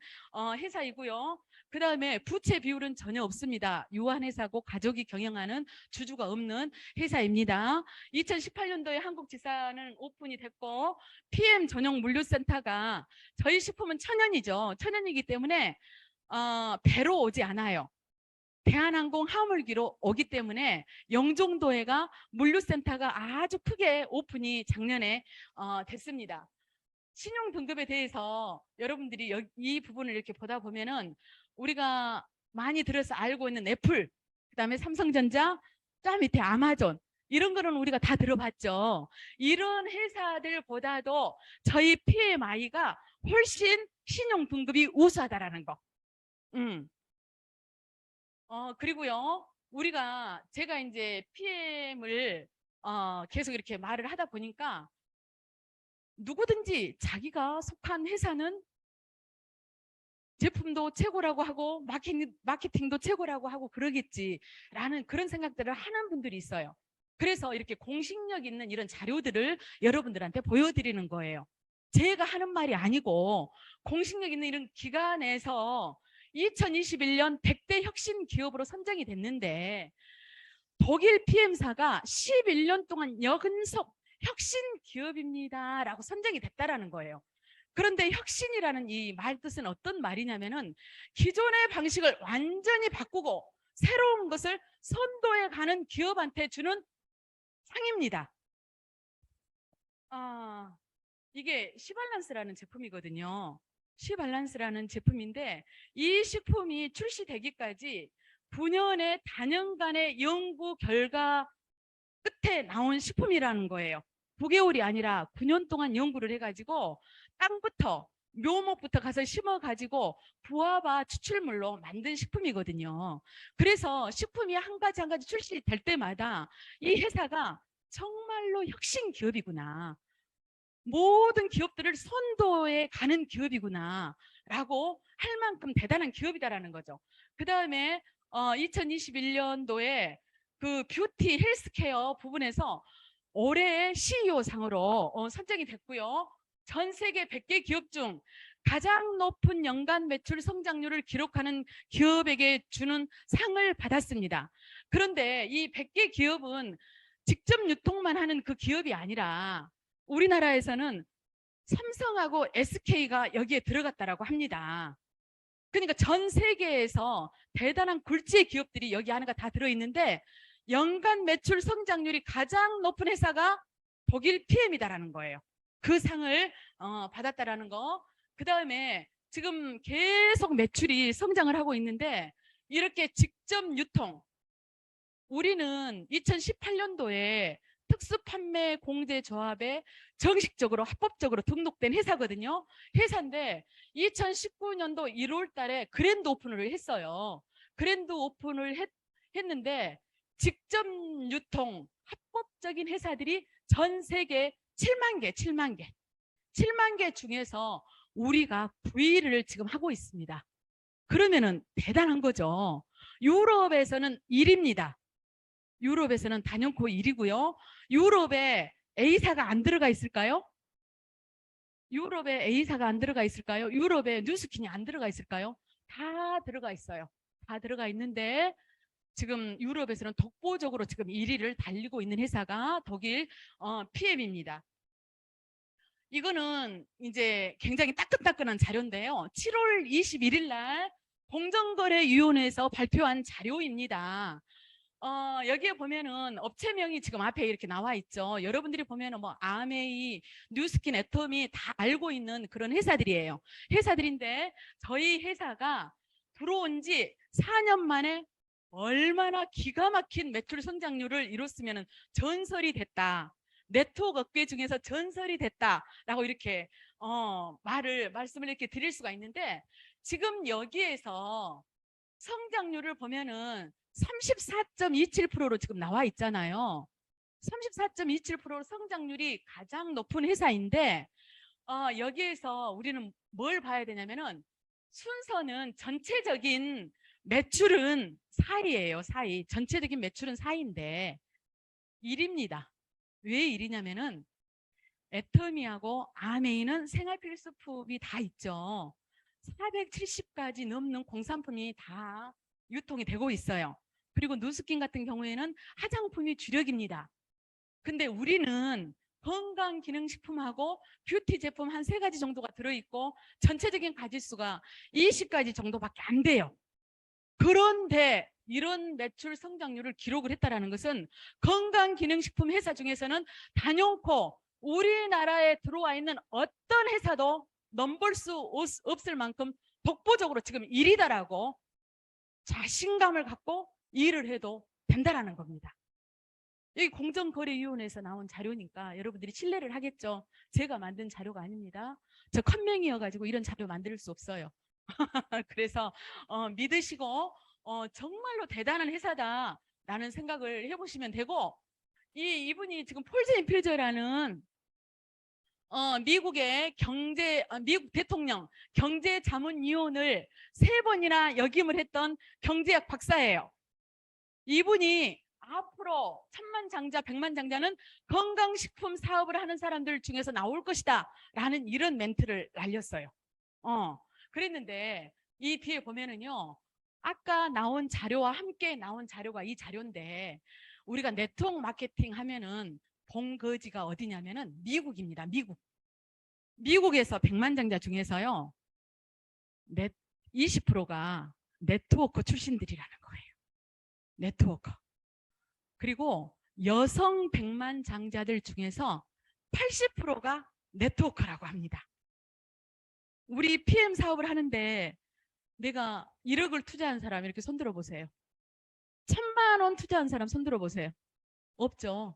S3: 회사이고요. 그 다음에 부채 비율은 전혀 없습니다. 유한 회사고 가족이 경영하는 주주가 없는 회사입니다. 2018년도에 한국 지사는 오픈이 됐고 PM 전용 물류센터가 저희 식품은 천연이죠. 천연이기 때문에 배로 오지 않아요. 대한항공 화물기로 오기 때문에 영종도에가 물류센터가 아주 크게 오픈이 작년에 됐습니다. 신용 등급에 대해서 여러분들이 이 부분을 이렇게 보다 보면은 우리가 많이 들어서 알고 있는 애플, 그다음에 삼성전자, 저 밑에 아마존 이런 거는 우리가 다 들어봤죠. 이런 회사들보다도 저희 PMI가 훨씬 신용 등급이 우수하다라는 거. 그리고요, 제가 이제 PM을 계속 이렇게 말을 하다 보니까 누구든지 자기가 속한 회사는 제품도 최고라고 하고 마케팅도 최고라고 하고 그러겠지라는 그런 생각들을 하는 분들이 있어요. 그래서 이렇게 공식력 있는 이런 자료들을 여러분들한테 보여드리는 거예요. 제가 하는 말이 아니고 공식력 있는 이런 기관에서 2021년 100대 혁신 기업으로 선정이 됐는데 독일 PM사가 11년 동안 연속 혁신 기업입니다 라고 선정이 됐다라는 거예요. 그런데 혁신이라는 이 말 뜻은 어떤 말이냐면은 기존의 방식을 완전히 바꾸고 새로운 것을 선도해 가는 기업한테 주는 상입니다. 이게 시발란스라는 제품이거든요. 시발란스라는 제품인데 이 식품이 출시되기까지 9년의 단연간의 연구 결과 끝에 나온 식품이라는 거예요. 9개월이 아니라 9년 동안 연구를 해가지고 땅부터 묘목부터 가서 심어가지고 부화바 추출물로 만든 식품이거든요. 그래서 식품이 한 가지 한 가지 출시될 때마다 이 회사가 정말로 혁신 기업이구나. 모든 기업들을 선도해 가는 기업이구나 라고 할 만큼 대단한 기업이다라는 거죠. 그 다음에 2021년도에 그 뷰티 헬스케어 부분에서 올해의 CEO 상으로 선정이 됐고요. 전 세계 100개 기업 중 가장 높은 연간 매출 성장률을 기록하는 기업에게 주는 상을 받았습니다. 그런데 이 100개 기업은 직접 유통만 하는 그 기업이 아니라 우리나라에서는 삼성하고 SK가 여기에 들어갔다라고 합니다. 그러니까 전 세계에서 대단한 굴지의 기업들이 여기 안에가 다 들어있는데 연간 매출 성장률이 가장 높은 회사가 독일 PM이다라는 거예요. 그 상을 받았다라는 거. 그 다음에 지금 계속 매출이 성장을 하고 있는데 이렇게 직접 유통, 우리는 2018년도에 특수판매공제조합에 정식적으로 합법적으로 등록된 회사거든요. 회사인데 2019년도 1월 달에 그랜드 오픈을 했어요. 그랜드 오픈을 했는데 직접 유통 합법적인 회사들이 전 세계 7만 개 중에서 우리가 9위를 지금 하고 있습니다. 그러면은 대단한 거죠. 유럽에서는 1위입니다. 유럽에서는 단연코 1위고요. 유럽에 A사가 안 들어가 있을까요? 유럽에 A사가 안 들어가 있을까요? 유럽에 뉴스킨이 안 들어가 있을까요? 다 들어가 있어요. 다 들어가 있는데 지금 유럽에서는 독보적으로 지금 1위를 달리고 있는 회사가 독일 PM입니다. 이거는 이제 굉장히 따끈따끈한 자료인데요. 7월 21일 날 공정거래위원회에서 발표한 자료입니다. 여기에 보면은 업체명이 지금 앞에 이렇게 나와 있죠. 여러분들이 보면은 뭐 아메이, 뉴스킨, 애터미 다 알고 있는 그런 회사들이에요. 회사들인데 저희 회사가 들어온 지 4년 만에 얼마나 기가 막힌 매출 성장률을 이뤘으면은 전설이 됐다. 네트워크 업계 중에서 전설이 됐다라고 이렇게 말씀을 이렇게 드릴 수가 있는데 지금 여기에서 성장률을 보면은 34.27%로 지금 나와 있잖아요. 34.27% 성장률이 가장 높은 회사인데 여기에서 우리는 뭘 봐야 되냐면은 순서는 전체적인 매출은 4위예요. 4위. 전체적인 매출은 4위인데 1위입니다. 왜 1위냐면은 애터미하고 아메이는 생활필수품이 다 있죠. 470가지 넘는 공산품이 다 유통이 되고 있어요. 그리고 누스킨 같은 경우에는 화장품이 주력입니다. 근데 우리는 건강기능식품하고 뷰티 제품 한 3가지 정도가 들어있고 전체적인 가짓수가 20가지 정도밖에 안 돼요. 그런데 이런 매출 성장률을 기록을 했다는 것은 건강기능식품 회사 중에서는 단연코 우리나라에 들어와 있는 어떤 회사도 넘볼 수 없을 만큼 독보적으로 지금 1위다라고 자신감을 갖고 일을 해도 된다라는 겁니다. 여기 공정거래위원회에서 나온 자료니까 여러분들이 신뢰를 하겠죠. 제가 만든 자료가 아닙니다. 저 컴맹이어가지고 이런 자료 만들 수 없어요. 그래서 믿으시고 정말로 대단한 회사다라는 생각을 해보시면 되고, 이분이 지금 폴 제인 필저라는 미국의 미국 대통령 경제자문위원을 3번이나 역임을 했던 경제학 박사예요. 이분이 앞으로 천만장자, 백만장자는 건강식품 사업을 하는 사람들 중에서 나올 것이다 라는 이런 멘트를 날렸어요. 그랬는데 이 뒤에 보면은요, 아까 나온 자료와 함께 나온 자료가 이 자료인데, 우리가 네트워크 마케팅 하면은 본거지가 어디냐면은 미국입니다. 미국에서 백만장자 중에서요 20%가 네트워크 출신들이라는 거예요. 네트워크. 그리고 여성 백만장자들 중에서 80%가 네트워크라고 합니다. 우리 PM 사업을 하는데 내가 1억을 투자한 사람 이렇게 손들어 보세요. 1,000만 원 투자한 사람 손들어 보세요. 없죠.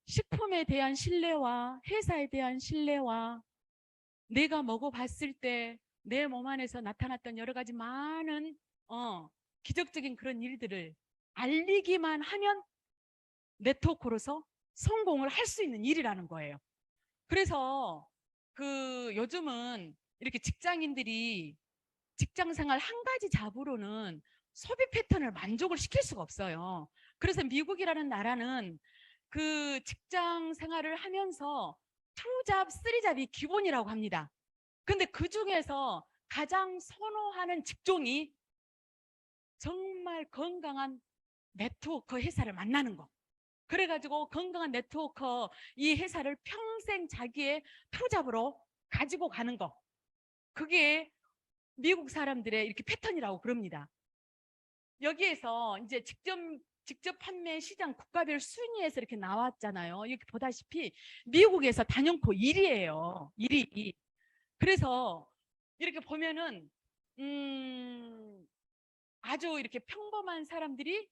S3: 식품에 대한 신뢰와 회사에 대한 신뢰와 내가 먹어봤을 때 내 몸 안에서 나타났던 여러 가지 많은 기적적인 그런 일들을 알리기만 하면 네트워크로서 성공을 할 수 있는 일이라는 거예요. 그래서 요즘은 이렇게 직장인들이 직장 생활 한 가지 잡으로는 소비 패턴을 만족을 시킬 수가 없어요. 그래서 미국이라는 나라는 그 직장 생활을 하면서 2잡, 3잡이 기본이라고 합니다. 근데 그 중에서 가장 선호하는 직종이 정말 건강한 네트워크 회사를 만나는 거. 그래가지고 건강한 네트워크 이 회사를 평생 자기의 2잡으로 가지고 가는 거. 그게 미국 사람들의 이렇게 패턴이라고 그럽니다. 여기에서 이제 직접 판매 시장 국가별 순위에서 이렇게 나왔잖아요. 이렇게 보다시피 미국에서 단연코 1위예요. 1위. 그래서 이렇게 보면은 아주 이렇게 평범한 사람들이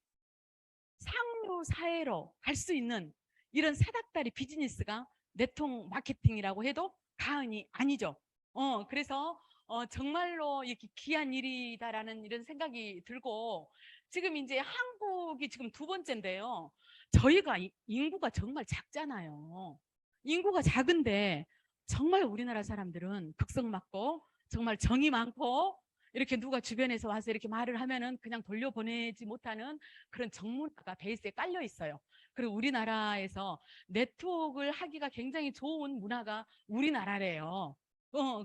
S3: 상류 사회로 갈 수 있는 이런 사닥다리 비즈니스가 네트워크 마케팅이라고 해도 과언이 아니죠. 그래서 정말로 이렇게 귀한 일이다라는 이런 생각이 들고, 지금 이제 한국이 지금 2번째인데요. 저희가 인구가 정말 작잖아요. 인구가 작은데 정말 우리나라 사람들은 극성 맞고 정말 정이 많고, 이렇게 누가 주변에서 와서 이렇게 말을 하면은 그냥 돌려보내지 못하는 그런 정문화가 베이스에 깔려 있어요. 그리고 우리나라에서 네트워크를 하기가 굉장히 좋은 문화가 우리나라래요.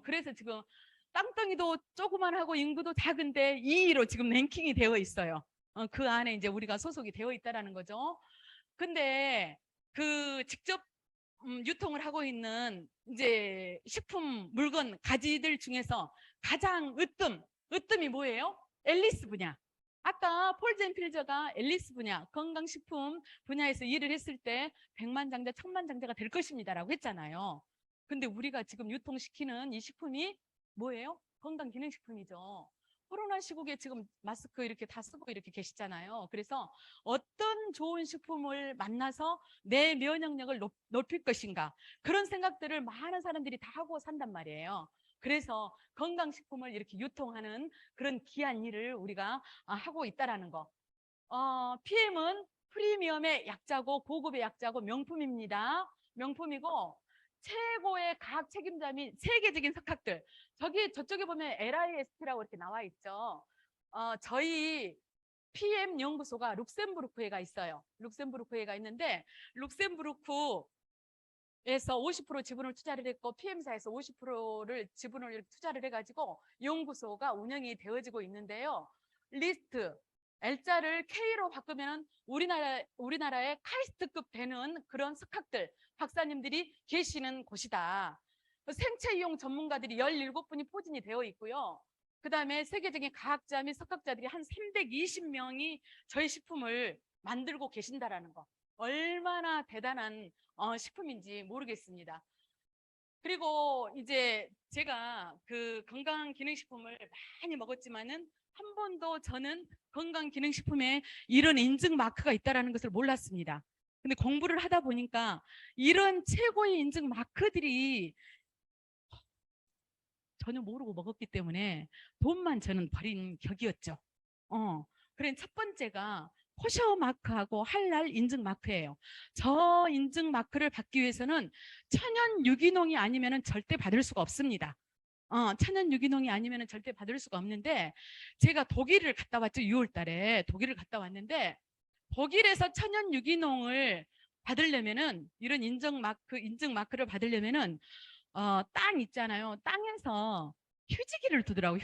S3: 그래서 지금 땅덩이도 조그만하고 인구도 작은데 2위로 지금 랭킹이 되어 있어요. 그 안에 이제 우리가 소속이 되어 있다라는 거죠. 근데 그 직접 유통을 하고 있는 이제 식품 물건 가지들 중에서 가장 으뜸이 뭐예요? 앨리스 분야. 아까 폴젠 필저가 앨리스 분야, 건강식품 분야에서 일을 했을 때 100만장자, 1000만장자가 될 것입니다라고 했잖아요. 근데 우리가 지금 유통시키는 이 식품이 뭐예요? 건강기능식품이죠. 코로나 시국에 지금 마스크 이렇게 다 쓰고 이렇게 계시잖아요. 그래서 어떤 좋은 식품을 만나서 내 면역력을 높일 것인가, 그런 생각들을 많은 사람들이 다 하고 산단 말이에요. 그래서 건강식품을 이렇게 유통하는 그런 귀한 일을 우리가 하고 있다라는 거. PM은 프리미엄의 약자고 고급의 약자고 명품입니다. 명품이고 최고의 과학 책임자 및 세계적인 석학들. 저쪽에 보면 LIST라고 이렇게 나와 있죠. 저희 PM 연구소가 룩셈부르크에가 있어요. 룩셈부르크에가 있는데 룩셈부르크에서 50% 지분을 투자를 했고 PM사에서 50%를 지분을 투자를 해가지고 연구소가 운영이 되어지고 있는데요. 리스트 L자를 K로 바꾸면 우리나라의 카이스트급 되는 그런 석학들, 박사님들이 계시는 곳이다. 생체 이용 전문가들이 17분이 포진이 되어 있고요. 그 다음에 세계적인 과학자 및 석학자들이 한 320명이 저희 식품을 만들고 계신다라는 거. 얼마나 대단한 식품인지 모르겠습니다. 그리고 이제 제가 그 건강기능식품을 많이 먹었지만은 한 번도 저는 건강기능식품에 이런 인증 마크가 있다는 것을 몰랐습니다. 근데 공부를 하다 보니까 이런 최고의 인증 마크들이 전혀 모르고 먹었기 때문에 돈만 저는 버린 격이었죠. 그래 첫 번째가 코셔 마크하고 할랄 인증 마크예요. 저 인증 마크를 받기 위해서는 천연 유기농이 아니면 절대 받을 수가 없습니다. 천연 유기농이 아니면 절대 받을 수가 없는데 제가 독일을 갔다 왔죠. 6월 달에 독일을 갔다 왔는데 독일에서 천연 유기농을 받으려면은 이런 인증 마크를 받으려면은 땅 있잖아요. 땅에서 휴지기를 두더라고요.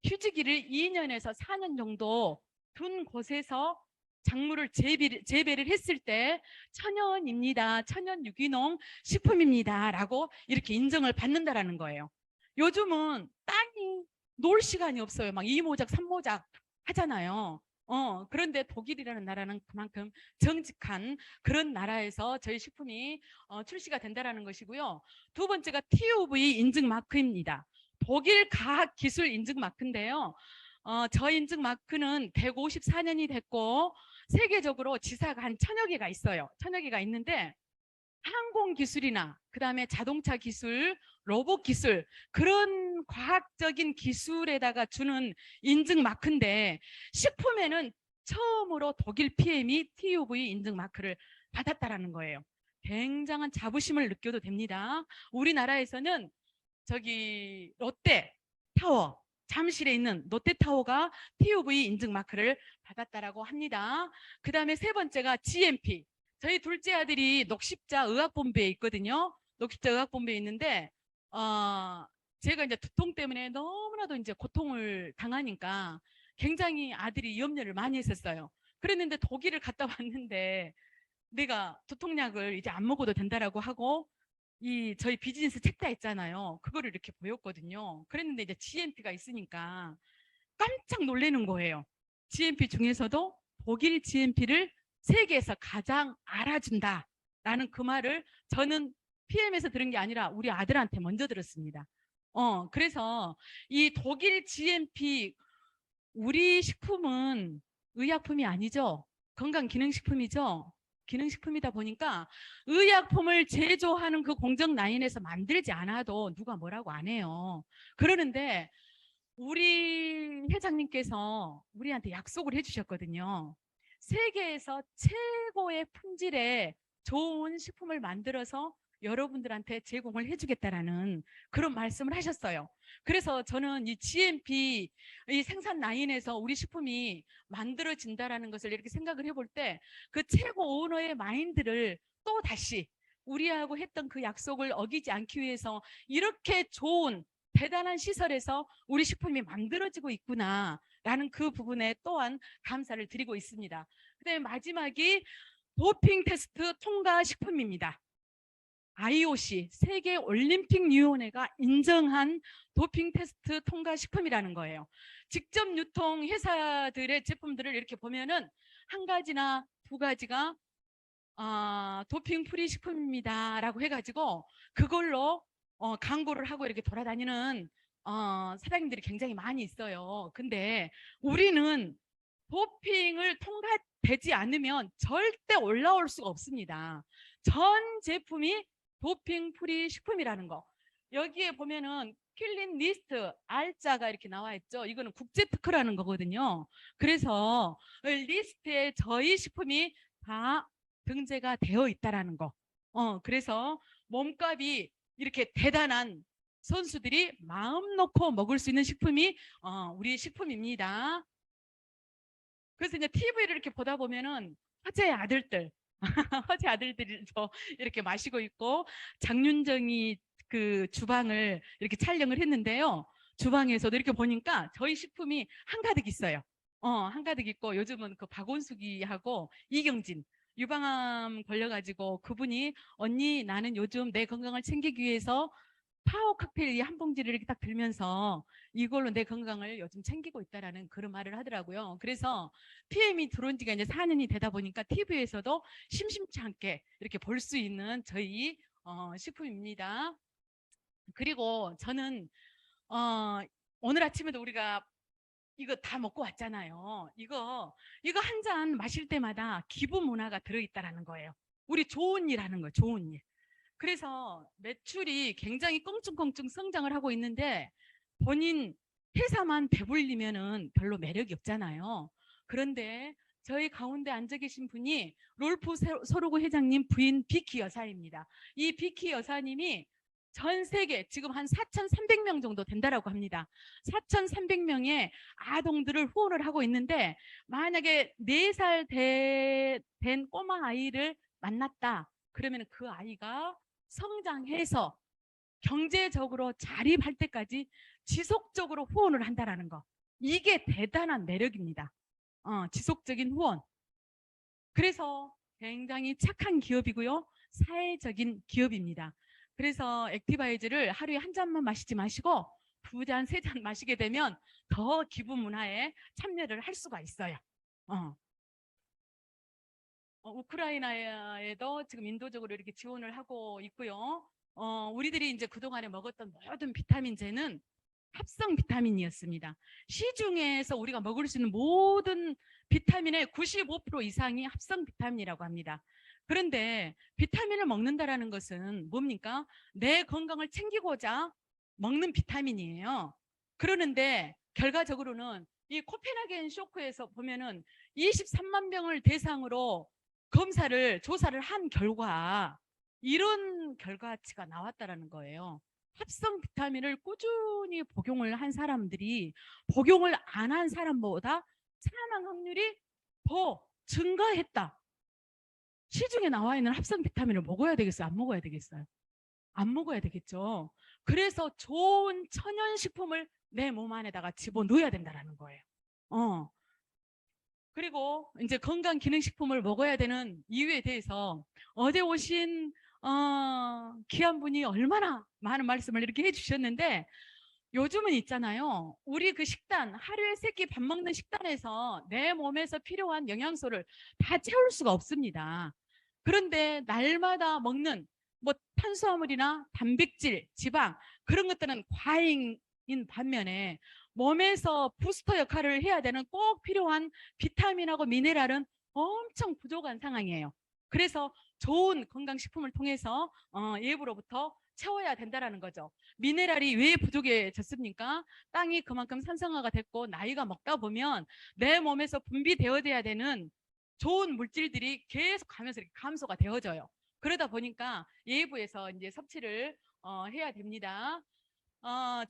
S3: 휴지기를 2년에서 4년 정도 둔 곳에서 작물을 재배를 했을 때 천연입니다. 천연 유기농 식품입니다. 라고 이렇게 인정을 받는다라는 거예요. 요즘은 땅이 놀 시간이 없어요. 막 2모작, 3모작 하잖아요. 그런데 독일이라는 나라는 그만큼 정직한 그런 나라에서 저희 식품이 출시가 된다라는 것이고요. 두 번째가 TÜV 인증 마크입니다. 독일 과학기술 인증 마크인데요. 저 인증 마크는 154년이 됐고 세계적으로 지사가 한 1000여 개가 있어요. 1000여 개가 있는데 항공기술이나 그다음에 자동차 기술, 로봇 기술 그런 과학적인 기술에다가 주는 인증 마크인데 식품에는 처음으로 독일 PM이 TÜV 인증 마크를 받았다라는 거예요. 굉장한 자부심을 느껴도 됩니다. 우리나라에서는 저기 롯데타워 잠실에 있는 롯데타워가 TÜV 인증 마크를 받았다라고 합니다. 그 다음에 세 번째가 GMP. 저희 둘째 아들이 녹십자 의학본부에 있거든요. 녹십자 의학본부에 있는데 제가 이제 두통 때문에 너무나도 이제 고통을 당하니까 굉장히 아들이 염려를 많이 했었어요. 그랬는데 독일을 갔다 왔는데 내가 두통약을 이제 안 먹어도 된다라고 하고 이 저희 비즈니스 책자 있잖아요. 그거를 이렇게 보였거든요. 그랬는데 이제 GMP가 있으니까 깜짝 놀라는 거예요. GMP 중에서도 독일 GMP를 세계에서 가장 알아준다라는 그 말을 저는 PM에서 들은 게 아니라 우리 아들한테 먼저 들었습니다. 그래서 이 독일 GMP 우리 식품은 의약품이 아니죠. 건강기능식품이죠. 기능식품이다 보니까 의약품을 제조하는 그 공정 라인에서 만들지 않아도 누가 뭐라고 안 해요. 그러는데 우리 회장님께서 우리한테 약속을 해주셨거든요. 세계에서 최고의 품질의 좋은 식품을 만들어서 여러분들한테 제공을 해주겠다라는 그런 말씀을 하셨어요. 그래서 저는 이 GMP 이 생산 라인에서 우리 식품이 만들어진다라는 것을 이렇게 생각을 해볼 때 그 최고 오너의 마인드를 또 다시 우리하고 했던 그 약속을 어기지 않기 위해서 이렇게 좋은 대단한 시설에서 우리 식품이 만들어지고 있구나라는 그 부분에 또한 감사를 드리고 있습니다. 그다음에 마지막이 도핑 테스트 통과 식품입니다. IOC 세계올림픽위원회가 인정한 도핑 테스트 통과 식품이라는 거예요. 직접 유통 회사들의 제품들을 이렇게 보면은 한 가지나 두 가지가 도핑 프리 식품입니다 라고 해가지고 그걸로 광고를 하고 이렇게 돌아다니는 사장님들이 굉장히 많이 있어요. 근데 우리는 도핑을 통과되지 않으면 절대 올라올 수가 없습니다. 전 제품이 도핑 프리 식품이라는 거. 여기에 보면은 킬린 리스트 R자가 이렇게 나와 있죠. 이거는 국제 특허라는 거거든요. 그래서 리스트에 저희 식품이 다 등재가 되어 있다라는 거. 그래서 몸값이 이렇게 대단한 선수들이 마음 놓고 먹을 수 있는 식품이 우리 식품입니다. 그래서 이제 TV를 이렇게 보다 보면은 화제의 아들들, 화제 아들들도 이렇게 마시고 있고 장윤정이 그 주방을 이렇게 촬영을 했는데요. 주방에서도 이렇게 보니까 저희 식품이 한가득 있어요. 한가득 있고 요즘은 그 박원숙이하고 이경진 유방암 걸려가지고 그분이 언니 나는 요즘 내 건강을 챙기기 위해서 파워 칵테일 이 한 봉지를 이렇게 딱 들면서 이걸로 내 건강을 요즘 챙기고 있다라는 그런 말을 하더라고요. 그래서 PM이 들어온 지가 이제 4년이 되다 보니까 TV에서도 심심치 않게 이렇게 볼 수 있는 저희 식품입니다. 그리고 저는 오늘 아침에도 우리가 이거 다 먹고 왔잖아요. 이거 한 잔 마실 때마다 기부 문화가 들어있다라는 거예요. 우리 좋은 일 하는 거예요. 좋은 일. 그래서 매출이 굉장히 껑충껑충 성장을 하고 있는데 본인 회사만 배불리면은 별로 매력이 없잖아요. 그런데 저희 가운데 앉아 계신 분이 롤프 소르고 회장님 부인 비키 여사입니다. 이 비키 여사님이 전 세계 지금 한 4,300명 정도 된다라고 합니다. 4,300명의 아동들을 후원을 하고 있는데 만약에 4살 된 꼬마 아이를 만났다. 그러면 그 아이가 성장해서 경제적으로 자립할 때까지 지속적으로 후원을 한다라는 거. 이게 대단한 매력입니다. 지속적인 후원. 그래서 굉장히 착한 기업이고요. 사회적인 기업입니다. 그래서 액티바이즈를 하루에 한 잔만 마시지 마시고 2잔, 3잔 마시게 되면 더 기부 문화에 참여를 할 수가 있어요. 우크라이나에도 지금 인도적으로 이렇게 지원을 하고 있고요. 우리들이 이제 그동안에 먹었던 모든 비타민제는 합성 비타민이었습니다. 시중에서 우리가 먹을 수 있는 모든 비타민의 95% 이상이 합성 비타민이라고 합니다. 그런데 비타민을 먹는다라는 것은 뭡니까? 내 건강을 챙기고자 먹는 비타민이에요. 그러는데 결과적으로는 이 코펜하겐 쇼크에서 보면은 23만 명을 대상으로 조사를 한 결과 이런 결과치가 나왔다라는 거예요. 합성 비타민을 꾸준히 복용을 한 사람들이 복용을 안 한 사람보다 사망 확률이 더 증가했다. 시중에 나와 있는 합성 비타민을 먹어야 되겠어요? 안 먹어야 되겠어요? 안 먹어야 되겠죠. 그래서 좋은 천연식품을 내 몸 안에다가 집어넣어야 된다는 거예요. 그리고 이제 건강기능식품을 먹어야 되는 이유에 대해서 어제 오신 귀한 분이 얼마나 많은 말씀을 이렇게 해주셨는데 요즘은 있잖아요. 우리 그 식단, 하루에 3끼 밥 먹는 식단에서 내 몸에서 필요한 영양소를 다 채울 수가 없습니다. 그런데 날마다 먹는 뭐 탄수화물이나 단백질, 지방 그런 것들은 과잉인 반면에 몸에서 부스터 역할을 해야 되는 꼭 필요한 비타민하고 미네랄은 엄청 부족한 상황이에요. 그래서 좋은 건강식품을 통해서 예부로부터 채워야 된다는 거죠. 미네랄이 왜 부족해졌습니까? 땅이 그만큼 산성화가 됐고 나이가 먹다 보면 내 몸에서 분비되어야 되는 좋은 물질들이 계속 가면서 이렇게 감소가 되어져요. 그러다 보니까 예부에서 이제 섭취를 해야 됩니다.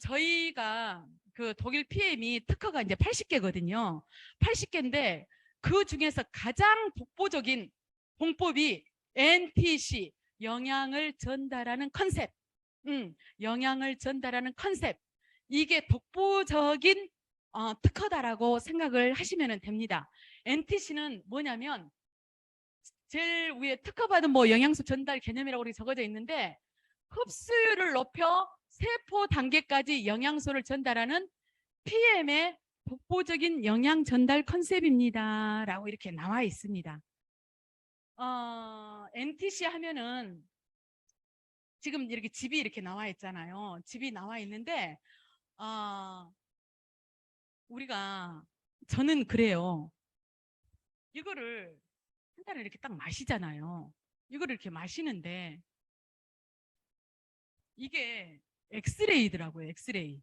S3: 저희가 그 독일 PM이 특허가 이제 80개거든요. 80개인데 그 중에서 가장 독보적인 공법이 NTC, 영양을 전달하는 컨셉. 영양을 전달하는 컨셉. 이게 독보적인 특허다라고 생각을 하시면 됩니다. NTC는 뭐냐면 제일 위에 특허받은 뭐 영양소 전달 개념이라고 이렇게 적어져 있는데 흡수율을 높여 세포 단계까지 영양소를 전달하는 PM의 독보적인 영양 전달 컨셉입니다. 라고 이렇게 나와 있습니다. NTC 하면은 지금 이렇게 집이 이렇게 나와 있잖아요. 집이 나와 있는데 저는 그래요. 이거를 한 잔을 이렇게 딱 마시잖아요. 이거를 이렇게 마시는데 이게 엑스레이더라고요. 엑스레이.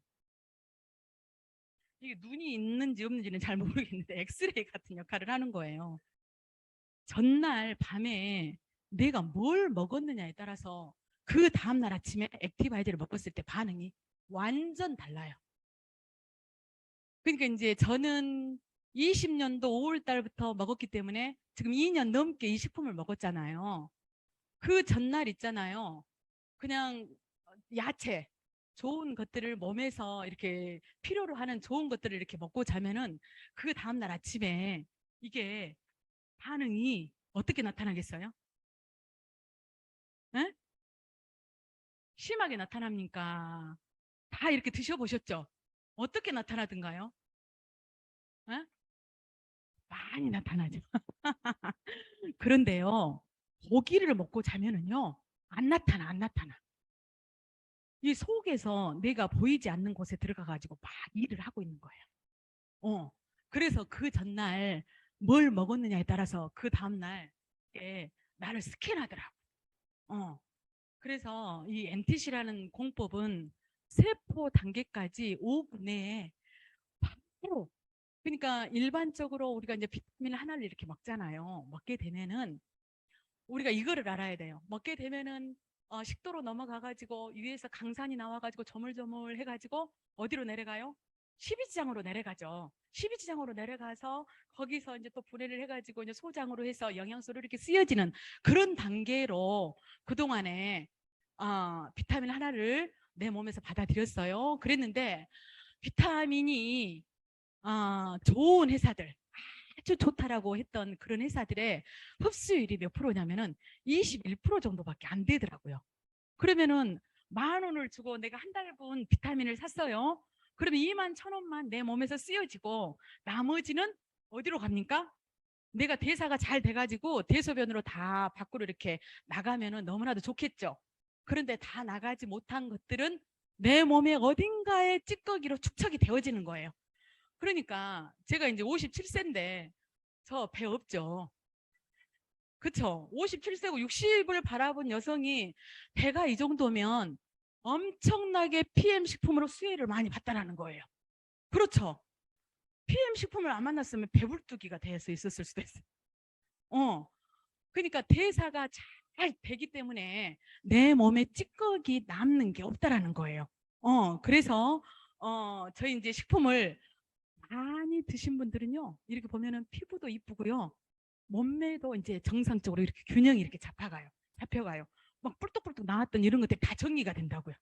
S3: 이게 눈이 있는지 없는지는 잘 모르겠는데 엑스레이 같은 역할을 하는 거예요. 전날 밤에 내가 뭘 먹었느냐에 따라서 그 다음날 아침에 액티바이저를 먹었을 때 반응이 완전 달라요. 그러니까 이제 저는 20년도 5월 달부터 먹었기 때문에 지금 2년 넘게 이 식품을 먹었잖아요. 그 전날 있잖아요. 그냥 야채, 좋은 것들을 몸에서 이렇게 필요로 하는 좋은 것들을 이렇게 먹고 자면은 그 다음날 아침에 이게 반응이 어떻게 나타나겠어요? 에? 심하게 나타납니까? 다 이렇게 드셔보셨죠? 어떻게 나타나던가요? 에? 많이 나타나죠. 그런데요, 고기를 먹고 자면은요, 안 나타나, 안 나타나. 이 속에서 내가 보이지 않는 곳에 들어가가지고 막 일을 하고 있는 거예요. 그래서 그 전날 뭘 먹었느냐에 따라서 그 다음날 나를 스캔하더라고. 그래서 이 NTC라는 공법은 세포 단계까지 5분 내에 바로, 그러니까 일반적으로 우리가 이제 비타민 하나를 이렇게 먹잖아요. 먹게 되면은 우리가 이거를 알아야 돼요. 먹게 되면은 식도로 넘어가가지고 위에서 강산이 나와가지고 조물조물 해가지고 어디로 내려가요? 십이지장으로 내려가죠. 십이지장으로 내려가서 거기서 이제 또 분해를 해가지고 이제 소장으로 해서 영양소로 이렇게 쓰여지는 그런 단계로 그동안에 비타민 하나를 내 몸에서 받아들였어요. 그랬는데 비타민이 좋은 회사들, 아주 좋다라고 했던 그런 회사들의 흡수율이 몇 프로냐면은 21% 정도밖에 안 되더라고요. 그러면은 10,000원을 주고 내가 한 달분 비타민을 샀어요. 그러면 21,000원만 내 몸에서 쓰여지고 나머지는 어디로 갑니까? 내가 대사가 잘 돼가지고 대소변으로 다 밖으로 이렇게 나가면은 너무나도 좋겠죠. 그런데 다 나가지 못한 것들은 내 몸의 어딘가에 찌꺼기로 축적이 되어지는 거예요. 그러니까 제가 이제 57세인데 저 배 없죠. 그쵸? 57세고 60을 바라본 여성이 배가 이 정도면 엄청나게 PM 식품으로 수혜를 많이 받다라는 거예요. 그렇죠? PM 식품을 안 만났으면 배불뚝이가 돼서 있었을 수도 있어요. 그러니까 대사가 잘 되기 때문에 내 몸에 찌꺼기 남는 게 없다라는 거예요. 그래서 저희 이제 식품을 많이 드신 분들은요, 이렇게 보면은 피부도 이쁘고요, 몸매도 이제 정상적으로 이렇게 균형이 이렇게 잡혀가요. 막 뿔뚝뿔뚝 나왔던 이런 것들이 다 정리가 된다고요.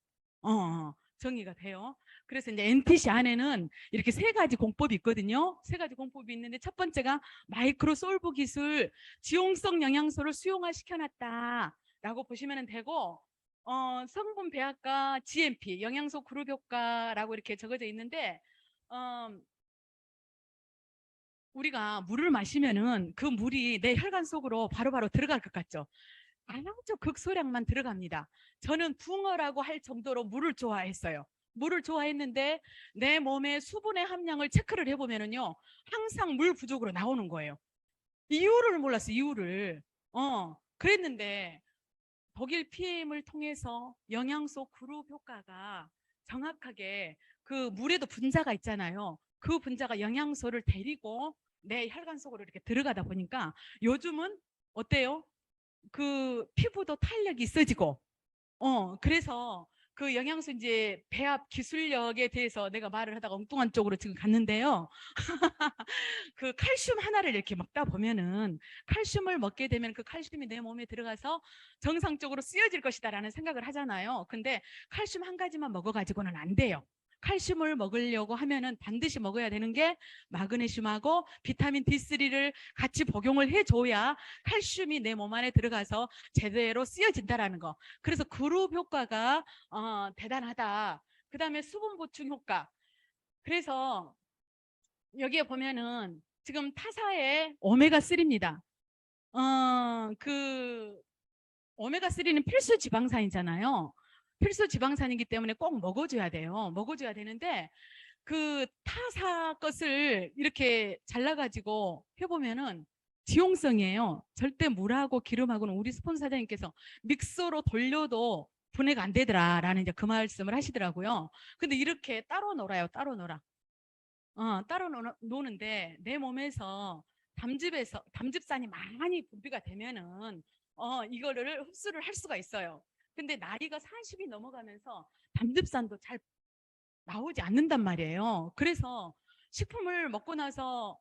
S3: 정리가 돼요. 그래서 이제 NTC 안에는 이렇게 3가지 공법이 있거든요. 3가지 공법이 있는데 첫 번째가 마이크로 솔브 기술, 지용성 영양소를 수용화 시켜놨다라고 보시면 되고, 성분 배합과 GMP, 영양소 그룹 효과라고 이렇게 적어져 있는데, 우리가 물을 마시면은 그 물이 내 혈관 속으로 바로바로 들어갈 것 같죠? 아주 극소량만 들어갑니다. 저는 붕어라고 할 정도로 물을 좋아했어요. 물을 좋아했는데 내 몸의 수분의 함량을 체크를 해보면은요, 항상 물 부족으로 나오는 거예요. 이유를 몰랐어요, 이유를. 그랬는데 독일 PM을 통해서 영양소 그룹 효과가 정확하게, 그 물에도 분자가 있잖아요. 그 분자가 영양소를 데리고 내 혈관 속으로 이렇게 들어가다 보니까 요즘은 어때요? 그 피부도 탄력이 있어지고, 그래서 그 영양소 이제 배합 기술력에 대해서 내가 말을 하다가 엉뚱한 쪽으로 지금 갔는데요. 그 칼슘 하나를 이렇게 먹다 보면은, 칼슘을 먹게 되면 그 칼슘이 내 몸에 들어가서 정상적으로 쓰여질 것이다라는 생각을 하잖아요. 근데 칼슘 한 가지만 먹어가지고는 안 돼요. 칼슘을 먹으려고 하면은 반드시 먹어야 되는 게 마그네슘하고 비타민 D3를 같이 복용을 해줘야 칼슘이 내 몸 안에 들어가서 제대로 쓰여진다라는 거. 그래서 그룹 효과가 대단하다. 그 다음에 수분 보충 효과. 그래서 여기에 보면은 지금 타사의 오메가3입니다. 그 오메가3는 필수 지방산이잖아요. 필수 지방산이기 때문에 꼭 먹어줘야 돼요. 먹어줘야 되는데 그 타사 것을 이렇게 잘라가지고 해보면은 지용성이에요. 절대 물하고 기름하고는 우리 스폰서 사장님께서 믹서로 돌려도 분해가 안 되더라라는 이제 그 말씀을 하시더라고요. 근데 이렇게 따로 놀아요. 따로 놀아. 따로 노는데 내 몸에서 담즙산이 많이 분비가 되면은 이거를 흡수를 할 수가 있어요. 근데 나이가 40이 넘어가면서 담즙산도 잘 나오지 않는단 말이에요. 그래서 식품을 먹고 나서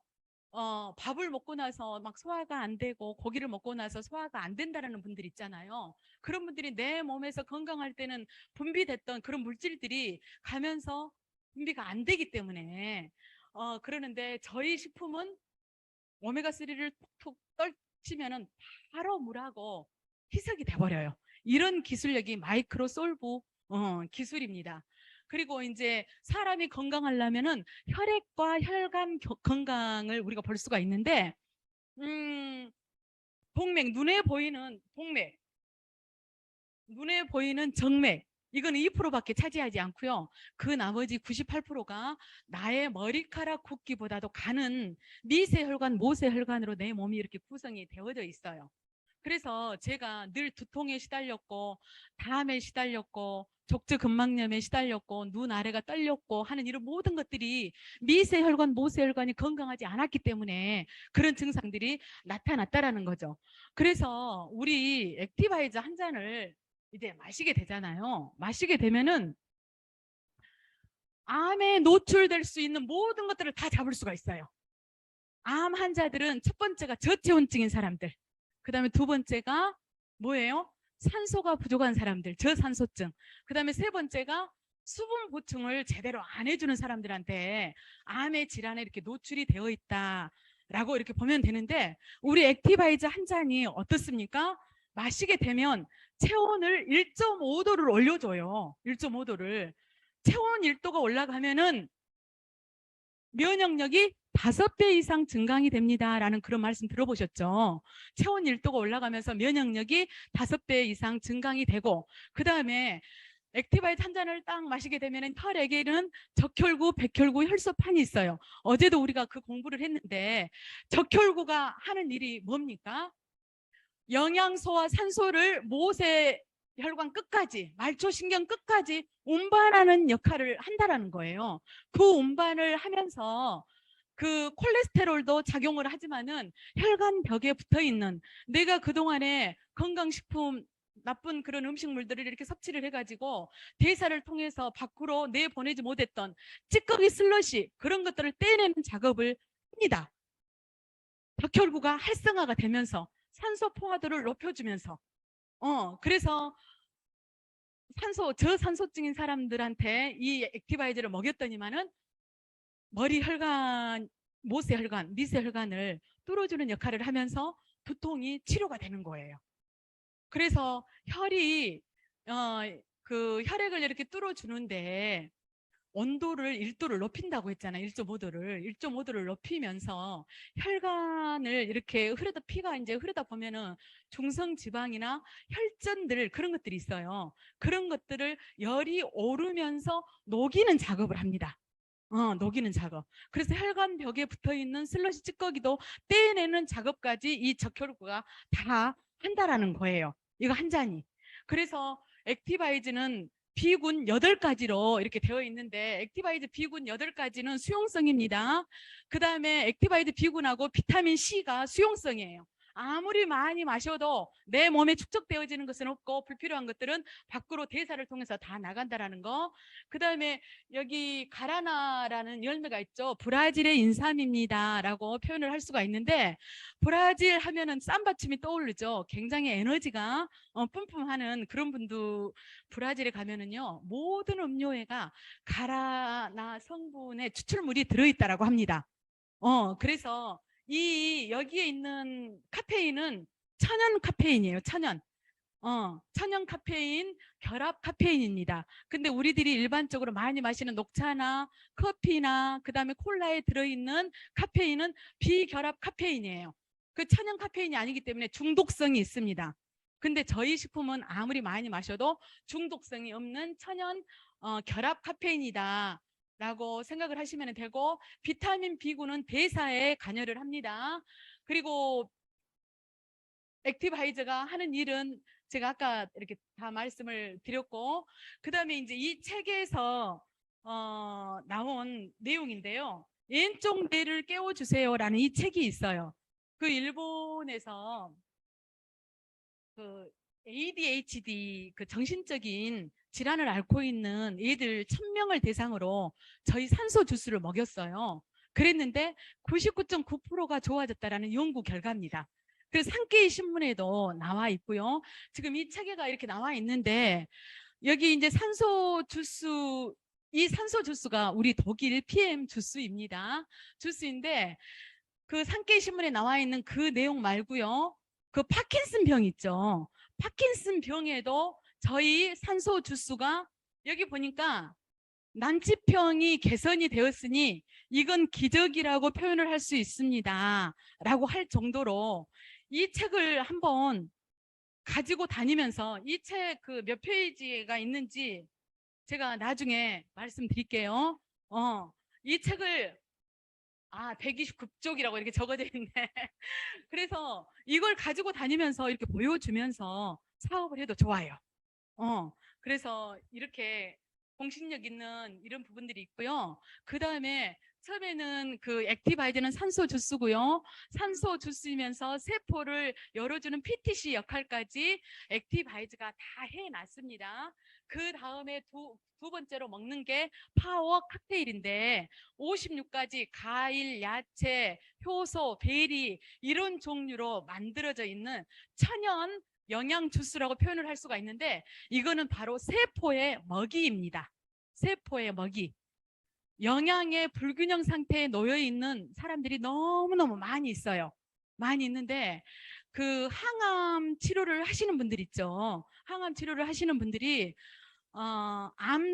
S3: 밥을 먹고 나서 막 소화가 안 되고 고기를 먹고 나서 소화가 안 된다라는 분들 있잖아요. 그런 분들이 내 몸에서 건강할 때는 분비됐던 그런 물질들이 가면서 분비가 안 되기 때문에 그러는데 저희 식품은 오메가3를 톡톡 떨치면은 바로 물하고 희석이 돼버려요. 이런 기술력이 마이크로솔브 기술입니다. 그리고 이제 사람이 건강하려면은 혈액과 혈관 건강을 우리가 볼 수가 있는데, 동맥, 눈에 보이는 동맥, 눈에 보이는 정맥, 이거는 2%밖에 차지하지 않고요. 그 나머지 98%가 나의 머리카락 굵기보다도 가는 미세혈관, 모세혈관으로 내 몸이 이렇게 구성이 되어져 있어요. 그래서 제가 늘 두통에 시달렸고, 담에 시달렸고, 족저근막염에 시달렸고, 눈 아래가 떨렸고 하는 이런 모든 것들이 미세혈관, 모세혈관이 건강하지 않았기 때문에 그런 증상들이 나타났다라는 거죠. 그래서 우리 액티바이저 한 잔을 이제 마시게 되잖아요. 마시게 되면은 암에 노출될 수 있는 모든 것들을 다 잡을 수가 있어요. 암 환자들은 첫 번째가 저체온증인 사람들, 그 다음에 두 번째가 뭐예요? 산소가 부족한 사람들, 저산소증. 그 다음에 세 번째가 수분 보충을 제대로 안 해주는 사람들한테 암의 질환에 이렇게 노출이 되어 있다라고 이렇게 보면 되는데, 우리 액티바이저 한 잔이 어떻습니까? 마시게 되면 체온을 1.5도를 올려줘요. 1.5도를. 체온 1도가 올라가면은 면역력이 5배 이상 증강이 됩니다라는 그런 말씀 들어보셨죠? 체온 1도가 올라가면서 면역력이 5배 이상 증강이 되고, 그 다음에 액티바이트 한 잔을 딱 마시게 되면 혈액에는 적혈구, 백혈구, 혈소판이 있어요. 어제도 우리가 그 공부를 했는데, 적혈구가 하는 일이 뭡니까? 영양소와 산소를 모세혈관 끝까지, 말초신경 끝까지 운반하는 역할을 한다라는 거예요. 그 운반을 하면서 그 콜레스테롤도 작용을 하지만은 혈관 벽에 붙어 있는, 내가 그동안에 건강식품 나쁜 그런 음식물들을 이렇게 섭취를 해가지고 대사를 통해서 밖으로 내보내지 못했던 찌꺼기 슬러시, 그런 것들을 떼내는 작업을 합니다. 적혈구가 활성화가 되면서 산소 포화도를 높여주면서 그래서 저산소증인 사람들한테 이 액티바이저를 먹였더니만은 머리 혈관, 모세혈관, 미세혈관을 뚫어주는 역할을 하면서 두통이 치료가 되는 거예요. 그래서 혈이 그 혈액을 이렇게 뚫어주는데 온도를 1도를 높인다고 했잖아요. 1.5도를 높이면서 혈관을 이렇게 피가 이제 흐르다 보면은 중성 지방이나 혈전들, 그런 것들이 있어요. 그런 것들을 열이 오르면서 녹이는 작업을 합니다. 녹이는 작업. 그래서 혈관 벽에 붙어 있는 슬러시 찌꺼기도 떼내는 작업까지 이 적혈구가 다 한다라는 거예요. 이거 한 잔이. 그래서 액티바이즈는 B군 8가지로 이렇게 되어 있는데, 액티바이즈 B군 8가지는 수용성입니다. 그 다음에 액티바이즈 B군하고 비타민 C가 수용성이에요. 아무리 많이 마셔도 내 몸에 축적되어지는 것은 없고, 불필요한 것들은 밖으로 대사를 통해서 다 나간다라는 거. 그 다음에 여기 가라나라는 열매가 있죠. 브라질의 인삼입니다 라고 표현을 할 수가 있는데, 브라질 하면은 쌈바춤이 떠오르죠. 굉장히 에너지가 뿜뿜하는 그런 분도 브라질에 가면은요, 모든 음료에가 가라나 성분의 추출물이 들어있다라고 합니다. 그래서 여기에 있는 카페인은 천연 카페인이에요. 천연 카페인, 결합 카페인입니다. 근데 우리들이 일반적으로 많이 마시는 녹차나 커피나 그 다음에 콜라에 들어있는 카페인은 비결합 카페인이에요. 그 천연 카페인이 아니기 때문에 중독성이 있습니다. 근데 저희 식품은 아무리 많이 마셔도 중독성이 없는 천연 결합 카페인이다 라고 생각을 하시면 되고, 비타민 B군은 대사에 관여를 합니다. 그리고 액티바이저가 하는 일은 제가 아까 이렇게 다 말씀을 드렸고, 그 다음에 이제 이 책에서 나온 내용인데요. 왼쪽 뇌를 깨워주세요라는 이 책이 있어요. 그 일본에서 그 ADHD, 그 정신적인 질환을 앓고 있는 애들 1000명을 대상으로 저희 산소 주스를 먹였어요. 그랬는데 99.9%가 좋아졌다라는 연구 결과입니다. 그래서 산케이 신문에도 나와 있고요. 지금 이 책에가 이렇게 나와 있는데, 여기 이제 산소 주스, 이 산소 주스가 우리 독일 PM 주스입니다. 주스인데 그 산케이 신문에 나와 있는 그 내용 말고요. 그 파킨슨 병 있죠. 파킨슨 병에도 저희 산소 주수가 여기 보니까 난치병이 개선이 되었으니 이건 기적이라고 표현을 할 수 있습니다. 라고 할 정도로 이 책을 한번 가지고 다니면서 이 책 그 몇 페이지가 있는지 제가 나중에 말씀드릴게요. 이 책을 129쪽이라고 이렇게 적어져 있네. 그래서 이걸 가지고 다니면서 이렇게 보여주면서 사업을 해도 좋아요. 그래서 이렇게 공신력 있는 이런 부분들이 있고요. 그 다음에 처음에는 그 액티바이저는 산소 주스고요. 산소 주스이면서 세포를 열어주는 PTC 역할까지 액티바이저가 다 해놨습니다. 그 다음에 두 번째로 먹는 게 파워 칵테일인데 56가지 과일, 야채, 효소, 베리 이런 종류로 만들어져 있는 천연 영양 주스라고 표현을 할 수가 있는데 이거는 바로 세포의 먹이입니다. 세포의 먹이. 영양의 불균형 상태에 놓여 있는 사람들이 너무너무 많이 있어요. 많이 있는데 그 항암 치료를 하시는 분들 있죠. 항암 치료를 하시는 분들이 암